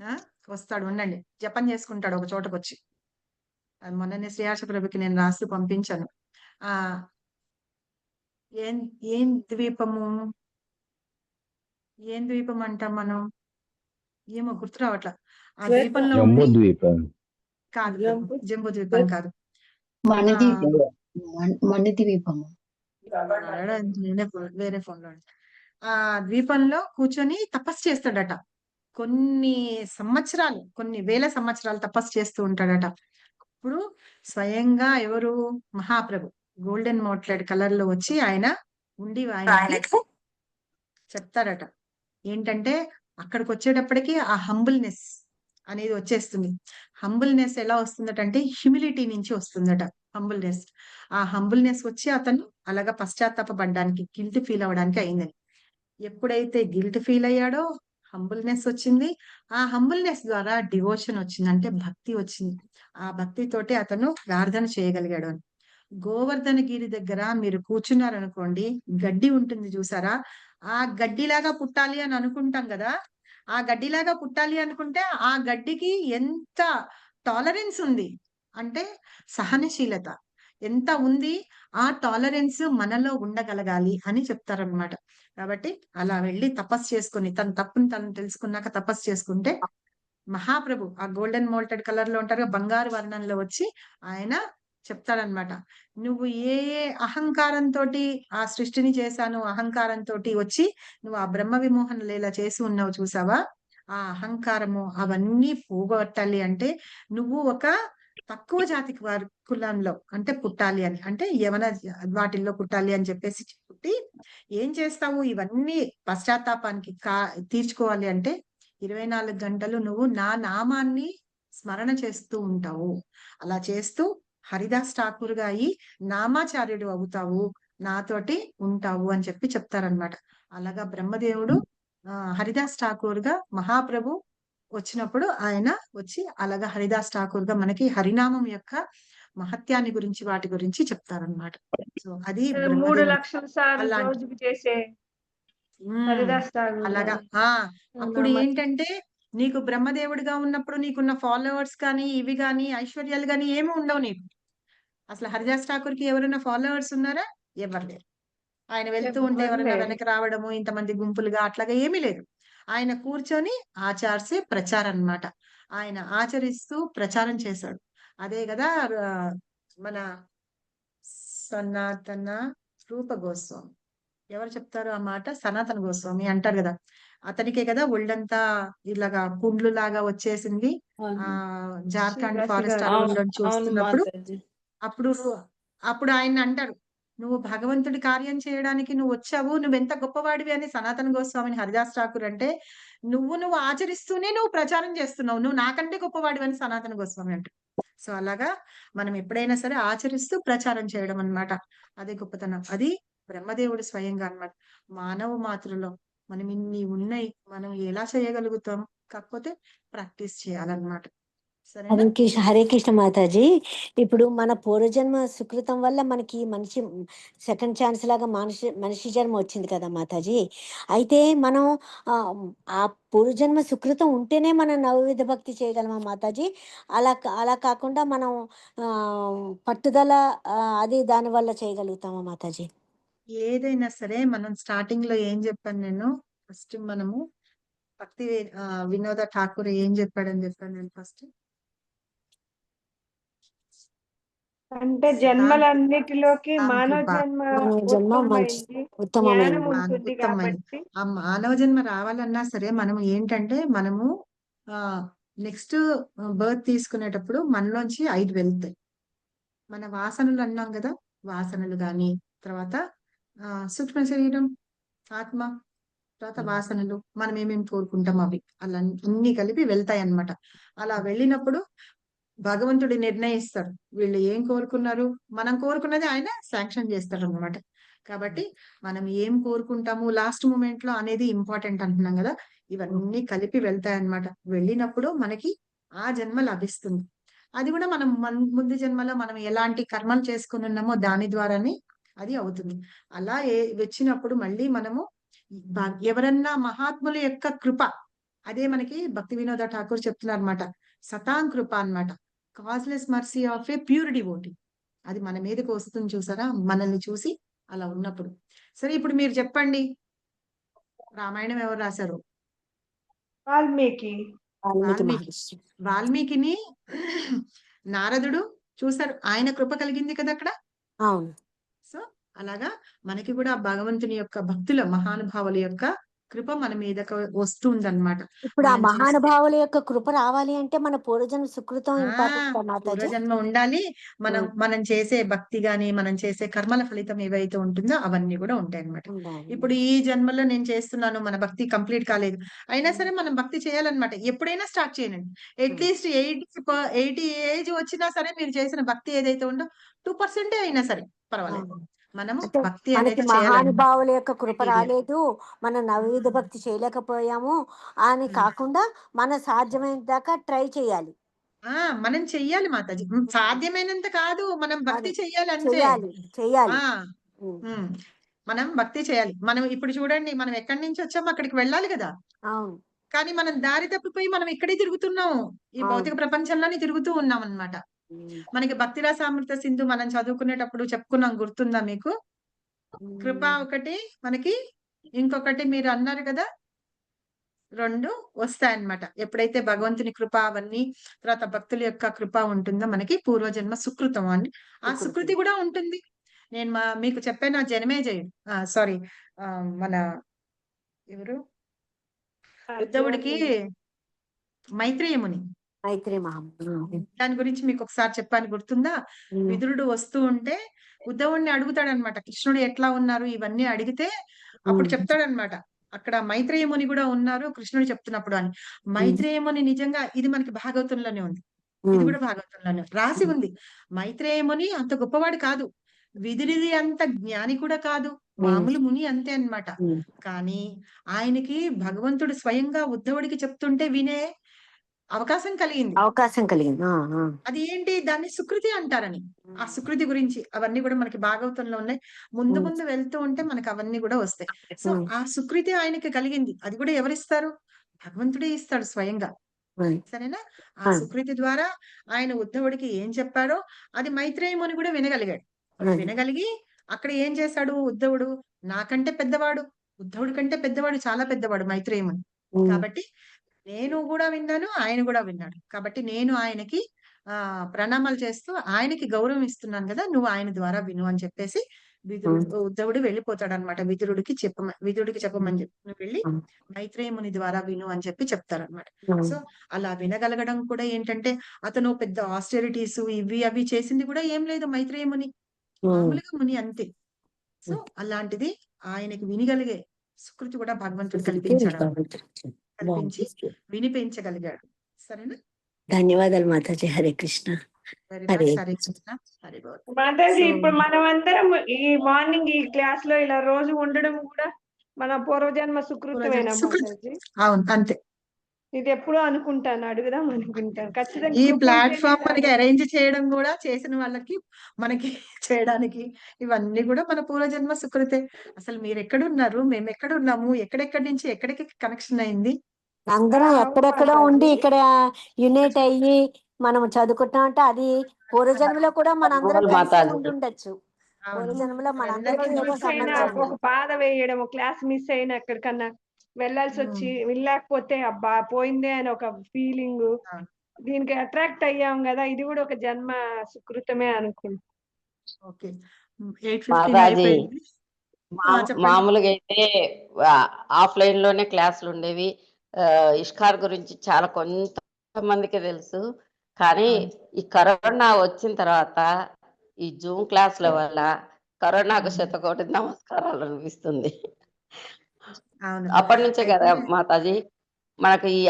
Speaker 1: ఆ! వస్తాడు, ఉండండి. జపం చేసుకుంటాడు ఒక చోటకొచ్చి. అది మొన్ననే శ్రీహర్ష ప్రభుకి నేను రాస్తూ పంపించాను. ఆ ఏం ఏం ద్వీపము? ఏం ద్వీపం అంటాం మనం? ఏమో గుర్తు రావట్లా. ఆ
Speaker 5: శ్వేత.
Speaker 1: ద్వీపంలో
Speaker 8: జంబూ
Speaker 1: ఉండి
Speaker 8: ద్వీపం.
Speaker 1: కాదు ప్రభు.
Speaker 5: జంబూ
Speaker 1: జంబూ ద్వీపం కాదు.
Speaker 9: మణిద్వీపం. మణిద్వీపము.
Speaker 1: నేనే వేరే ఫోన్‌లో ఆ ద్వీపంలో కూర్చొని తపస్సు చేస్తాడట. కొన్ని సంవత్సరాలు, కొన్ని వేల సంవత్సరాలు తపస్సు చేస్తూ ఉంటాడట. అప్పుడు స్వయంగా ఎవరు? మహాప్రభు గోల్డెన్ మోట్లెడ్ కలర్ లో వచ్చి ఆయన ఉండి ఆయనకి చెప్తారట. ఏంటంటే అక్కడికి వచ్చేటప్పటికి ఆ హంబుల్నెస్ అనేది వచ్చేస్తుంది. హంబుల్నెస్ ఎలా వస్తుందటంటే హ్యూమిలిటీ నుంచి వస్తుందట హంబుల్నెస్. ఆ హంబుల్నెస్ వచ్చి అతను అలాగా పశ్చాత్తాపపడడానికి, గిల్ట్ ఫీల్ అవ్వడానికి అయిందని. ఎప్పుడైతే గిల్ట్ ఫీల్ అయ్యాడో హంబుల్నెస్ వచ్చింది. ఆ హంబుల్నెస్ ద్వారా డివోషన్ వచ్చింది, అంటే భక్తి వచ్చింది. ఆ భక్తితోటి అతను ప్రార్థన చేయగలిగాడు అని. గోవర్ధనగిరి దగ్గర మీరు కూర్చున్నారనుకోండి, గడ్డి ఉంటుంది చూసారా? ఆ గడ్డిలాగా పుట్టాలి అని అనుకుంటాం కదా. ఆ గడ్డిలాగా పుట్టాలి అనుకుంటే ఆ గడ్డికి ఎంత టాలరెన్స్ ఉంది అంటే సహనశీలత ఎంత ఉంది, ఆ టాలరెన్స్ మనలో ఉండగలగాలి అని చెప్తారనమాట. కాబట్టి అలా వెళ్ళి తపస్సు చేసుకుని తన తప్పుని తను తెలుసుకున్నాక తపస్సు చేసుకుంటే మహాప్రభు ఆ గోల్డెన్ మోల్టెడ్ కలర్ లో ఉంటారు, బంగారు వర్ణంలో వచ్చి ఆయన చెప్తాడనమాట. నువ్వు ఏ ఏ అహంకారంతో ఆ సృష్టిని చేశాను, అహంకారంతో వచ్చి నువ్వు ఆ బ్రహ్మ విమోహన లీల చేసి ఉన్నావు చూసావా, ఆ అహంకారము అవన్నీ పోగొట్టాలి అంటే నువ్వు ఒక తక్కువ జాతికి వారి కులంలో అంటే పుట్టాలి అని, అంటే యవన వాటిల్లో పుట్టాలి అని చెప్పేసి పుట్టి ఏం చేస్తావు? ఇవన్నీ పశ్చాత్తాపానికి తీర్చుకోవాలి అంటే 24 గంటలు నువ్వు నా నామాన్ని స్మరణ చేస్తూ ఉంటావు. అలా చేస్తూ హరిదాస్ ఠాకూర్ గా అయి నామాచార్యుడు అవుతావు, నాతోటి ఉంటావు అని చెప్పి చెప్తారనమాట. అలాగా బ్రహ్మదేవుడు హరిదాస్ ఠాకూర్ గా మహాప్రభు వచ్చినప్పుడు ఆయన వచ్చి అలాగా హరిదాస్ ఠాకూర్ గా మనకి హరినామం యొక్క మహత్యాన్ని గురించి వాటి గురించి చెప్తారనమాట. సో అది
Speaker 2: 3
Speaker 1: బ్రహ్మదేవుడు
Speaker 2: లక్షల సార్లు
Speaker 1: అలాంటి
Speaker 2: రోజుకి చేసే
Speaker 1: ఉమ్,
Speaker 2: హరిదాస్ ఠాగూర్
Speaker 1: అలాగా
Speaker 2: గారు.
Speaker 1: అప్పుడు ఏంటంటే నీకు బ్రహ్మదేవుడిగా ఉన్నప్పుడు నీకున్న ఫాలోవర్స్ కానీ ఇవి కానీ ఐశ్వర్యాలు కానీ ఏమి ఉండవు నీకు. అసలు హరిదాస్ ఠాకూర్ కి ఎవరైనా ఫాలోవర్స్ ఉన్నారా? ఎవరు లేరు. ఆయన వెళ్తూ ఉంటే
Speaker 2: ఎవ్వరు
Speaker 1: ఎవరైనా
Speaker 2: లేరు.
Speaker 1: వెనక రావడము, ఇంతమంది గుంపులుగా అట్లాగా ఏమీ లేదు. ఆయన కూర్చొని ఆచార్సే ప్రచారం అన్నమాట. ఆయన ఆచరిస్తూ ప్రచారం చేశాడు. అదే కదా మన సనాతన రూప గోస్వామి. ఎవరు చెప్తారు ఆ మాట? సనాతన గోస్వామి అంటారు కదా. అతనికే కదా ఒళ్ళంతా ఇలాగా పుండ్లు లాగా వచ్చేసింది. ఆ జార్ఖండ్
Speaker 2: శివ
Speaker 1: ఫారెస్ట్
Speaker 2: గారు.
Speaker 1: అడవుల్లోంచి
Speaker 5: అవును
Speaker 1: వస్తున్నప్పుడు
Speaker 5: మాతాజీ.
Speaker 1: అప్పుడు అప్పుడు ఆయన అంటారు, నువ్వు భగవంతుడి కార్యం చేయడానికి నువ్వు వచ్చావు, నువ్వెంత గొప్పవాడివి అని సనాతన గోస్వామిని హరిదాస్ ఠాకూర్ అంటే, నువ్వు ఆచరిస్తూనే నువ్వు ప్రచారం చేస్తున్నావు, నువ్వు నాకంటే గొప్పవాడివి అని సనాతన గోస్వామి అంటారు. సో అలాగా మనం ఎప్పుడైనా సరే ఆచరిస్తూ ప్రచారం చేయడం అన్నమాట. అదే గొప్పతనం. అది బ్రహ్మదేవుడు స్వయంగా అన్నమాట. మానవ మాతృలో మనం ఇన్ని ఉన్నాయి, మనం ఎలా చేయగలుగుతాం? కాకపోతే ప్రాక్టీస్ చేయాలన్నమాట. సరేనా?
Speaker 9: హరే కృష్ణ మాతాజీ. ఇప్పుడు మన పూర్వజన్మ సుకృతం వల్ల మనకి మనిషి సెకండ్ ఛాన్స్ లాగా మనిషి జన్మ వచ్చింది కదా మాతాజీ. అయితే మనం ఆ పూర్వజన్మ సుకృతం ఉంటేనే మనం నవవిధ భక్తి చేయగలమా మాతాజీ? అలా కాకుండా మనం పట్టుదల అది దాని వల్ల చేయగలుగుతామా మాతాజీ?
Speaker 1: ఏదైనా సరే మనం స్టార్టింగ్ లో ఏం చెప్పాను నేను? ఫస్ట్ మనము భక్తి వినోద ఠాకూర్ ఏం చెప్పాడని చెప్పాను నేను ఫస్ట్.
Speaker 2: అంటే జన్మలన్నిటిలోకి మానవ జన్మ
Speaker 9: మానవ జన్మ మంచి
Speaker 2: జ్ఞానం
Speaker 9: ఉత్తమమైనది.
Speaker 2: ఉంటుంది
Speaker 1: ఉత్తమమైనది.
Speaker 2: కాబట్టి
Speaker 1: ఆ మానవ జన్మ రావాలన్నా సరే మనం ఏంటంటే మనము నెక్స్ట్ బర్త్ తీసుకునేటప్పుడు మనలోంచి 5 వెళ్తాయి. మన వాసనలు అన్నాం కదా, వాసనలు గాని తర్వాత సూక్ష్మ శరీరం, ఆత్మ, తర్వాత వాసనలు, మనం ఏమేమి కోరుకుంటాం అవి అలా అన్ని కలిపి వెళ్తాయి అన్నమాట. అలా వెళ్ళినప్పుడు భగవంతుడు నిర్ణయిస్తాడు వీళ్ళు ఏం కోరుకున్నారు, మనం కోరుకున్నది ఆయన శాంక్షన్ చేస్తాడు అనమాట. కాబట్టి మనం ఏం కోరుకుంటాము లాస్ట్ మూమెంట్ లో అనేది ఇంపార్టెంట్ అంటున్నాం కదా, ఇవన్నీ కలిపి వెళ్తాయన్నమాట. వెళ్ళినప్పుడు మనకి ఆ జన్మ లభిస్తుంది. అది కూడా మనం ముందు జన్మలో మనం ఎలాంటి కర్మలు చేసుకుని ఉన్నామో దాని ద్వారానే అది అవుతుంది. అలా వచ్చినప్పుడు మళ్ళీ మనము ఎవరన్నా మహాత్ముల యొక్క కృప, అదే మనకి భక్తి వినోద ఠాకూర్ చెప్తున్నారు అనమాట, సతాం కృప అన్నమాట, causeless mercy of A pure devotee. అది మన మీదకి వస్తుంది చూసారా, మనల్ని చూసి అలా ఉన్నప్పుడు. సరే ఇప్పుడు మీరు చెప్పండి, రామాయణం ఎవరు రాశారు?
Speaker 2: వాల్మీకి.
Speaker 1: వాల్మీకిని నారదుడు చూసారు, ఆయన కృప కలిగింది కదా అక్కడ.
Speaker 9: అవును.
Speaker 1: సో అలాగా మనకి కూడా భగవంతుని యొక్క భక్తుల మహానుభావుల యొక్క కృప మన మీదకి వస్తుందన్నమాట.
Speaker 9: ఇప్పుడు ఆ మహానుభావుల యొక్క కృప రావాలి అంటే మన పూర్వజన్మ సుకృతం
Speaker 1: పూర్వజన్మ ఉండాలి. మనం చేసే భక్తి గాని మనం చేసే కర్మల ఫలితం ఏవైతే ఉంటుందో అవన్నీ కూడా ఉంటాయి అన్నమాట. ఇప్పుడు ఈ జన్మలో నేను చేస్తున్నాను, మన భక్తి కంప్లీట్ కాలేదు, అయినా సరే మనం భక్తి చేయాలన్నమాట. ఎప్పుడైనా స్టార్ట్ చేయండి. అట్లీస్ట్ 80 ఏజ్ వచ్చినా సరే మీరు చేసిన భక్తి ఏదైతే ఉందో 2% అయినా సరే పర్వాలేదు, మనము భక్తి అనేది
Speaker 9: మహానుభావుల యొక్క కృప రాలేదు, మనం నవవిధ భక్తి చేయలేకపోయాము అని కాకుండా మన సాధ్యమైన దాకా ట్రై చేయాలి.
Speaker 1: మనం చెయ్యాలి మాతాజీ, సాధ్యమైనంత కాదు, మనం భక్తి చెయ్యాలి అంతే. మనం భక్తి చేయాలి. మనం ఇప్పుడు చూడండి, మనం ఎక్కడి నుంచి వచ్చామో అక్కడికి వెళ్ళాలి కదా, కానీ మనం దారి తప్పిపోయి మనం ఇక్కడే తిరుగుతున్నాము, ఈ భౌతిక ప్రపంచంలోనే తిరుగుతూ ఉన్నాం అన్నమాట. మనకి భక్తిరాసామృత సింధు మనం చదువుకునేటప్పుడు చెప్పుకున్నాం, గుర్తుందా మీకు? కృప ఒకటి మనకి, ఇంకొకటి మీరు అన్నారు కదా 2 వస్తాయన్నమాట. ఎప్పుడైతే భగవంతుని కృప అవన్నీ, తర్వాత భక్తుల యొక్క కృప ఉంటుందో మనకి పూర్వజన్మ సుకృతం అని ఆ సుకృతి కూడా ఉంటుంది. నేను మీకు చెప్పాను, జనమేజయుడు సారీ మన ఎవరు ఉద్ధవుడికి మైత్రేయముని, దాని గురించి మీకు ఒకసారి చెప్పాను, గుర్తుందా? విదురుడు వస్తూ ఉంటే ఉద్ధవుడిని అడుగుతాడనమాట, కృష్ణుడు ఎట్లా ఉన్నారు ఇవన్నీ అడిగితే అప్పుడు చెప్తాడనమాట, అక్కడ మైత్రేయముని కూడా ఉన్నారు కృష్ణుడు చెప్తున్నప్పుడు అని. మైత్రేయముని నిజంగా ఇది మనకి భాగవతంలోనే ఉంది, ఇది కూడా భాగవతంలోనే రాసి ఉంది. మైత్రేయముని అంత గొప్పవాడు కాదు, విదురుడి అంత జ్ఞాని కూడా కాదు, మామూలు ముని అంతే అన్నమాట. కానీ ఆయనకి భగవంతుడు స్వయంగా ఉద్ధవుడికి చెప్తుంటే వినే అవకాశం కలిగింది. అది ఏంటి, దాన్ని సుకృతి అంటారని. ఆ సుకృతి గురించి అవన్నీ కూడా మనకి భాగవతంలో ఉన్నాయి. ముందు ముందు వెళ్తూ ఉంటే మనకి అవన్నీ కూడా వస్తాయి. సో ఆ సుకృతి ఆయనకి కలిగింది, అది కూడా ఎవరిస్తారు? భగవంతుడే ఇస్తాడు స్వయంగా. సరేనా? ఆ సుకృతి ద్వారా ఆయన ఉద్ధవుడికి ఏం చెప్పాడో అది మైత్రేయముని కూడా వినగలిగాడు. వినగలిగి అక్కడ ఏం చేశాడు ఉద్ధవుడు, నాకంటే పెద్దవాడు, ఉద్ధవుడి కంటే పెద్దవాడు, చాలా పెద్దవాడు మైత్రేయముని. కాబట్టి నేను కూడా విన్నాను, ఆయన కూడా విన్నాడు. కాబట్టి నేను ఆయనకి ప్రణామాలు చేస్తూ ఆయనకి గౌరవం ఇస్తున్నాను కదా, నువ్వు ఆయన ద్వారా విను అని చెప్పేసి ఉద్ధవుడు వెళ్ళిపోతాడు అనమాట. విదురుడికి చెప్పమని చెప్పి నువ్వు వెళ్ళి మైత్రేయముని ద్వారా విను అని చెప్పి చెప్తారనమాట. సో అలా వినగలగడం కూడా ఏంటంటే, అతను పెద్ద ఆస్టెరిటీస్ ఇవి అవి చేసింది కూడా ఏం లేదు మైత్రేయముని, మామూలుగా ముని అంతే. సో అలాంటిది ఆయనకి వినగలిగే సుకృతి కూడా భగవంతుడు కల్పించి వినిపించగలిగాడు. సరేనా?
Speaker 9: ధన్యవాదాలు మాతాజీ. హరే కృష్ణ.
Speaker 2: మాతాజీ, ఇప్పుడు మనం అందరం ఈ మార్నింగ్ ఈ క్లాస్ లో ఇలా రోజు ఉండడం కూడా మన పూర్వజన్మ సుకృతమేనా మాతాజీ?
Speaker 1: అవును, అంతే.
Speaker 2: ఇది ఎప్పుడూ అనుకుంటాను, అడుగుదాం అనుకుంటాను. ఖచ్చితంగా
Speaker 1: ఈ ప్లాట్ఫామ్ మనకి అరేంజ్ చేయడం కూడా, చేసిన వాళ్ళకి మనకి చేయడానికి ఇవన్నీ కూడా మన పూర్వజన్మ సుకృతే. అసలు మీరు ఎక్కడున్నారు, మేము ఎక్కడున్నాము, ఎక్కడెక్కడి నుంచి ఎక్కడికి కనెక్షన్ అయింది,
Speaker 9: అందరం ఎక్కడెక్కడ ఉండి ఇక్కడ యునైట్ అయ్యి మనం చదువుకుంటాం అంటే అది పూర్వజన్మలో కూడా మనందరం ఉండొచ్చు. పూర్వజన్మలో మనందరం
Speaker 2: ఒక బాధ వేయడం, క్లాస్ మిస్ అయిన ఎక్కడికన్నా వెళ్ళాల్సి వచ్చి వెళ్ళలేకపోతే అబ్బా పోయిందే అని ఒక ఫీలింగ్, దీనికి అట్రాక్ట్ అయ్యాం కదా, ఇది కూడా ఒక జన్మ సుకృతమే అనుకుంటా.
Speaker 8: మామూలుగా అయితే ఆఫ్లైన్ లోనే క్లాసులు ఉండేవి. ఇష్కార్ గురించి చాలా కొంతమందికి తెలుసు, కానీ ఈ కరోనా వచ్చిన తర్వాత ఈ జూమ్ క్లాసుల వల్ల కరోనాకు శతకోటి నమస్కారాలు అనిపిస్తుంది. అప్పటి నుంచే కదా మాతాజీ మనకి ఈ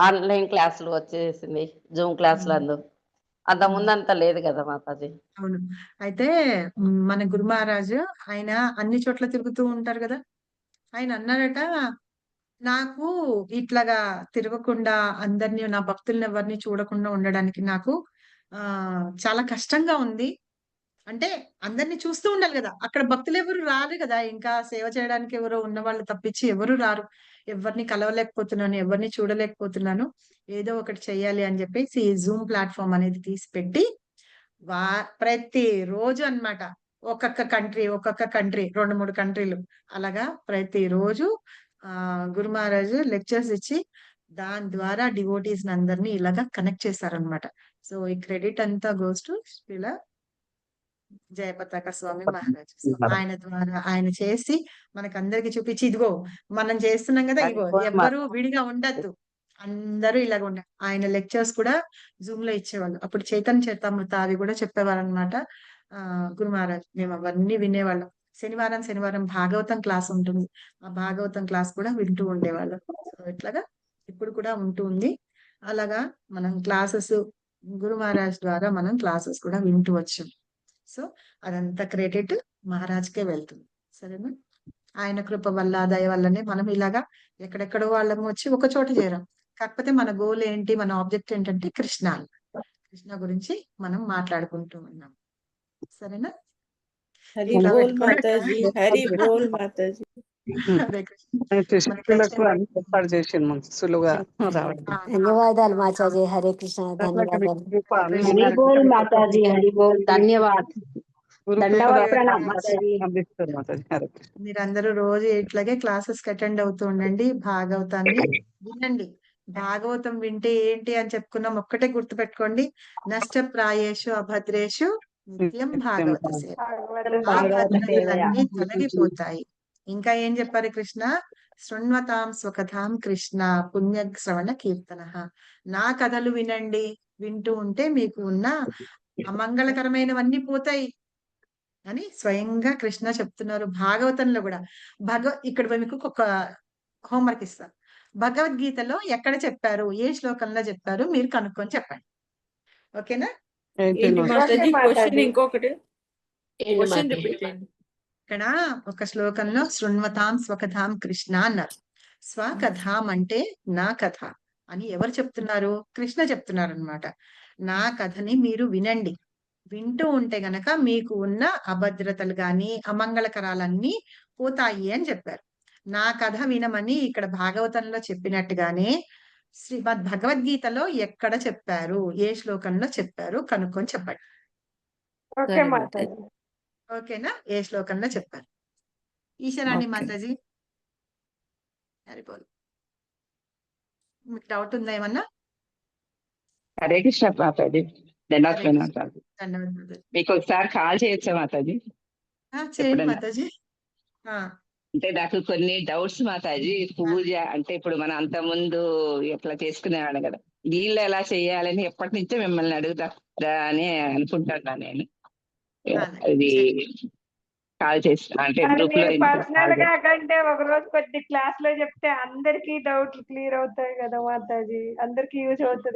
Speaker 8: ఆన్లైన్ క్లాసులు వచ్చేసింది, జూమ్ క్లాసులు అందు. అంత ముందు అంత లేదు కదా మాతాజీ.
Speaker 1: అవును. అయితే మన గురు మహారాజు ఆయన అన్ని చోట్ల తిరుగుతూ ఉంటారు కదా! ఆయన అన్నారట, నాకు ఇట్లాగా తిరగకుండా అందరిని నా భక్తుల్ని ఎవరిని చూడకుండా ఉండడానికి నాకు చాలా కష్టంగా ఉంది. అంటే అందరిని చూస్తూ ఉండాలి గదా! అక్కడ భక్తులెవరు రారు గదా! ఇంకా సేవ చేయడానికి ఎవరో ఉన్నవాళ్ళు తప్పించి ఎవరు రారు. ఎవరిని కలవలేకపోతున్నాను, ఎవరిని చూడలేకపోతున్నాను. ఏదో ఒకటి చెయ్యాలి అని జెప్పేసి జూమ్ ప్లాట్‌ఫార్మ్ అనేది తీసి పెట్టి వా ప్రతిరోజు అన్నమాట. ఒక్కొక్క కంట్రీ 2, 3 కంట్రీలు అలాగా ప్రతిరోజు గురు మహారాజు లెక్చర్స్ ఇచ్చి దాని ద్వారా డివోటీస్‌ని అందరిని ఇలాగా కనెక్ట్ చేశారన్నమాట. సో, ఈ క్రెడిట్ అంతా goes to Srila Jayapataka Swami Maharaj. So, ఆయన ద్వారా ఆయన చేసి మనకందరికి చూపించి ఇదిగో మనం చేస్తున్నాం గదా! ఇగో ఎవ్వరు విడిగా ఉండొద్దు. అందరూ ఇలాగ ఆయన లెక్చర్స్ కూడా జూమ్‌లో ఇచ్చేవాళ్ళు. అప్పుడు చైతన్య చరితామృత అవి కూడా చెప్పేవారన్నమాట. గురు మహారాజ్. మేము అవన్నీ వినేవాళ్ళం. శనివారం భాగవతం క్లాస్ ఉంటుంది. ఆ భాగవతం క్లాస్ కూడా వింటూ ఉండేవాళ్ళం. సో, ఇట్లాగా ఇప్పుడు కూడా ఉంటూ ఉంది. అలాగా మనం క్లాసెస్ గురు మహారాజ్ ద్వారా మనం క్లాసెస్ కూడా వింటూ వచ్చాం. సో, అదంతా క్రెడిట్ మహారాజ్‌కే వెళ్తుంది. సరేనా? ఆయన కృప వల్ల, దయ వల్లనే మనం ఇలాగా ఎక్కడెక్కడో వాళ్ళము వచ్చి ఒక చోట చేరాం. కాకపోతే మన గోల్ ఏంటి? మన ఆబ్జెక్ట్ ఏంటంటే కృష్ణ. కృష్ణ గురించి మనం మాట్లాడుకుంటూ ఉన్నాం. సరేనా?
Speaker 5: హరి
Speaker 1: ఇట్లా
Speaker 5: బోల్
Speaker 1: పెట్టుకొని
Speaker 5: మాతాజీ, హరి బోల్ మాతాజీ.
Speaker 1: హరే కృష్ణ.
Speaker 3: అయితే
Speaker 1: మనకి
Speaker 3: శిష్యులకు
Speaker 1: వచ్చిన
Speaker 3: అన్ని ఏర్పాటు చేసిండు మనకి సులువుగా రావడం.
Speaker 9: ధన్యవాదాలు మాతాజీ. హరే కృష్ణ.
Speaker 3: అట్లకి
Speaker 9: ధన్యవాదాలు.
Speaker 3: కృప అన్ని
Speaker 4: హరి బోల్ మాతాజీ, హరి బోల్, ధన్యవాద్.
Speaker 3: గురు కృప
Speaker 4: దండవత్ ప్రణామ్ మాతాజీ.
Speaker 3: అందిస్తారు మాతాజీ. హరే కృష్ణ.
Speaker 1: మీరందరూ రోజు ఇట్లాగే క్లాసెస్ కి అటెండ్ అవుతూ ఉండండి. భాగవతాన్ని వినండి. భాగవతం వింటే ఏంటి అని చెప్పుకున్నాం. ఒక్కటే గుర్తుపెట్టుకోండి. నష్టప్రాయేషు అభద్రేషు నిత్యం భాగవత సేవ.
Speaker 2: భాగవత
Speaker 1: అభద్రతలన్నీ తొలగిపోతాయి. ఇంకా ఏం చెప్పారు కృష్ణ? శృణ్వతాం స్వకథాం కృష్ణ పుణ్య శ్రవణ కీర్తన. నా కథలు వినండి. వింటూ ఉంటే మీకు ఉన్న అమంగళకరమైనవన్నీ పోతాయి అని స్వయంగా కృష్ణ చెప్తున్నారు. భాగవతంలో కూడా ఇక్కడ మీకు ఒక హోంవర్క్ ఇస్తాను. భగవద్గీతలో ఎక్కడ చెప్పారు? ఏ శ్లోకంలో చెప్పారు? మీరు కనుక్కొని చెప్పండి. ఓకేనా?
Speaker 5: ఏంటి మాతాజీ
Speaker 2: ఓకే
Speaker 5: క్వశ్చన్
Speaker 2: మాతాజీ.
Speaker 5: ఇంకొకటి
Speaker 4: ఏంటి
Speaker 5: క్వశ్చన్
Speaker 4: మాతాజీ?
Speaker 5: రిపీట్ చేయండి.
Speaker 1: ఇక్కడ ఒక శ్లోకంలో శృణ్వతాం స్వకథాం కృష్ణ అన్నారు. స్వకథాం అంటే నా కథ అని ఎవరు చెప్తున్నారు? కృష్ణ చెప్తున్నారు అన్నమాట. నా కథని మీరు వినండి. వింటూ ఉంటే గనక మీకు ఉన్న అభద్రతలు గాని అమంగళకరాలన్నీ పోతాయి అని చెప్పారు. నా కథ వినమని ఇక్కడ భాగవతంలో చెప్పినట్టుగానే శ్రీమద్ భగవద్గీతలో ఎక్కడ చెప్పారు? ఏ శ్లోకంలో చెప్పారు? కనుక్కొని చెప్పండి.
Speaker 2: ఓకే
Speaker 5: సరే
Speaker 2: మాతాజీ.
Speaker 5: మాతాజీ.
Speaker 1: ఓకేనా? ఏ శ్లోకంలో చెప్పారు? ఈశ్వరాణి
Speaker 5: ఓకే.
Speaker 1: మాతాజీ. హరిబోల్. మీకు డౌట్ ఉందా ఏమన్నా?
Speaker 10: హరే కృష్ణ మాతాజీ. ధన్యవాదాలు మాతాజీ.
Speaker 1: ధన్యవాదాలు.
Speaker 10: మీకు ఒకసారి కాల్ చేయొచ్చా మాతాజీ?
Speaker 1: చేయండి
Speaker 10: ఎప్పుడన్నా?
Speaker 1: మాతాజీ.
Speaker 10: అంటే నాకు కొన్ని డౌట్స్ మాతాజీ. పూజ అంటే ఇప్పుడు మనం అంత ముందు ఎట్లా చేసుకునేవాడు కదా, వీళ్ళు ఎలా చేయాలని ఎప్పటి నుంచో మిమ్మల్ని అడుగుతా అని అనుకుంటున్నా నేను. అది కాల్ చేస్తా అంటే
Speaker 2: అది
Speaker 10: గ్రూప్ లో
Speaker 2: మీరు పర్సనల్ గా కంటే ఒక రోజు కొద్ది క్లాస్ లో చెప్తే అందరికీ డౌట్లు క్లియర్ అవుతాయి కదా మాతాజీ. అందరికీ యూజ్ అవుతుంది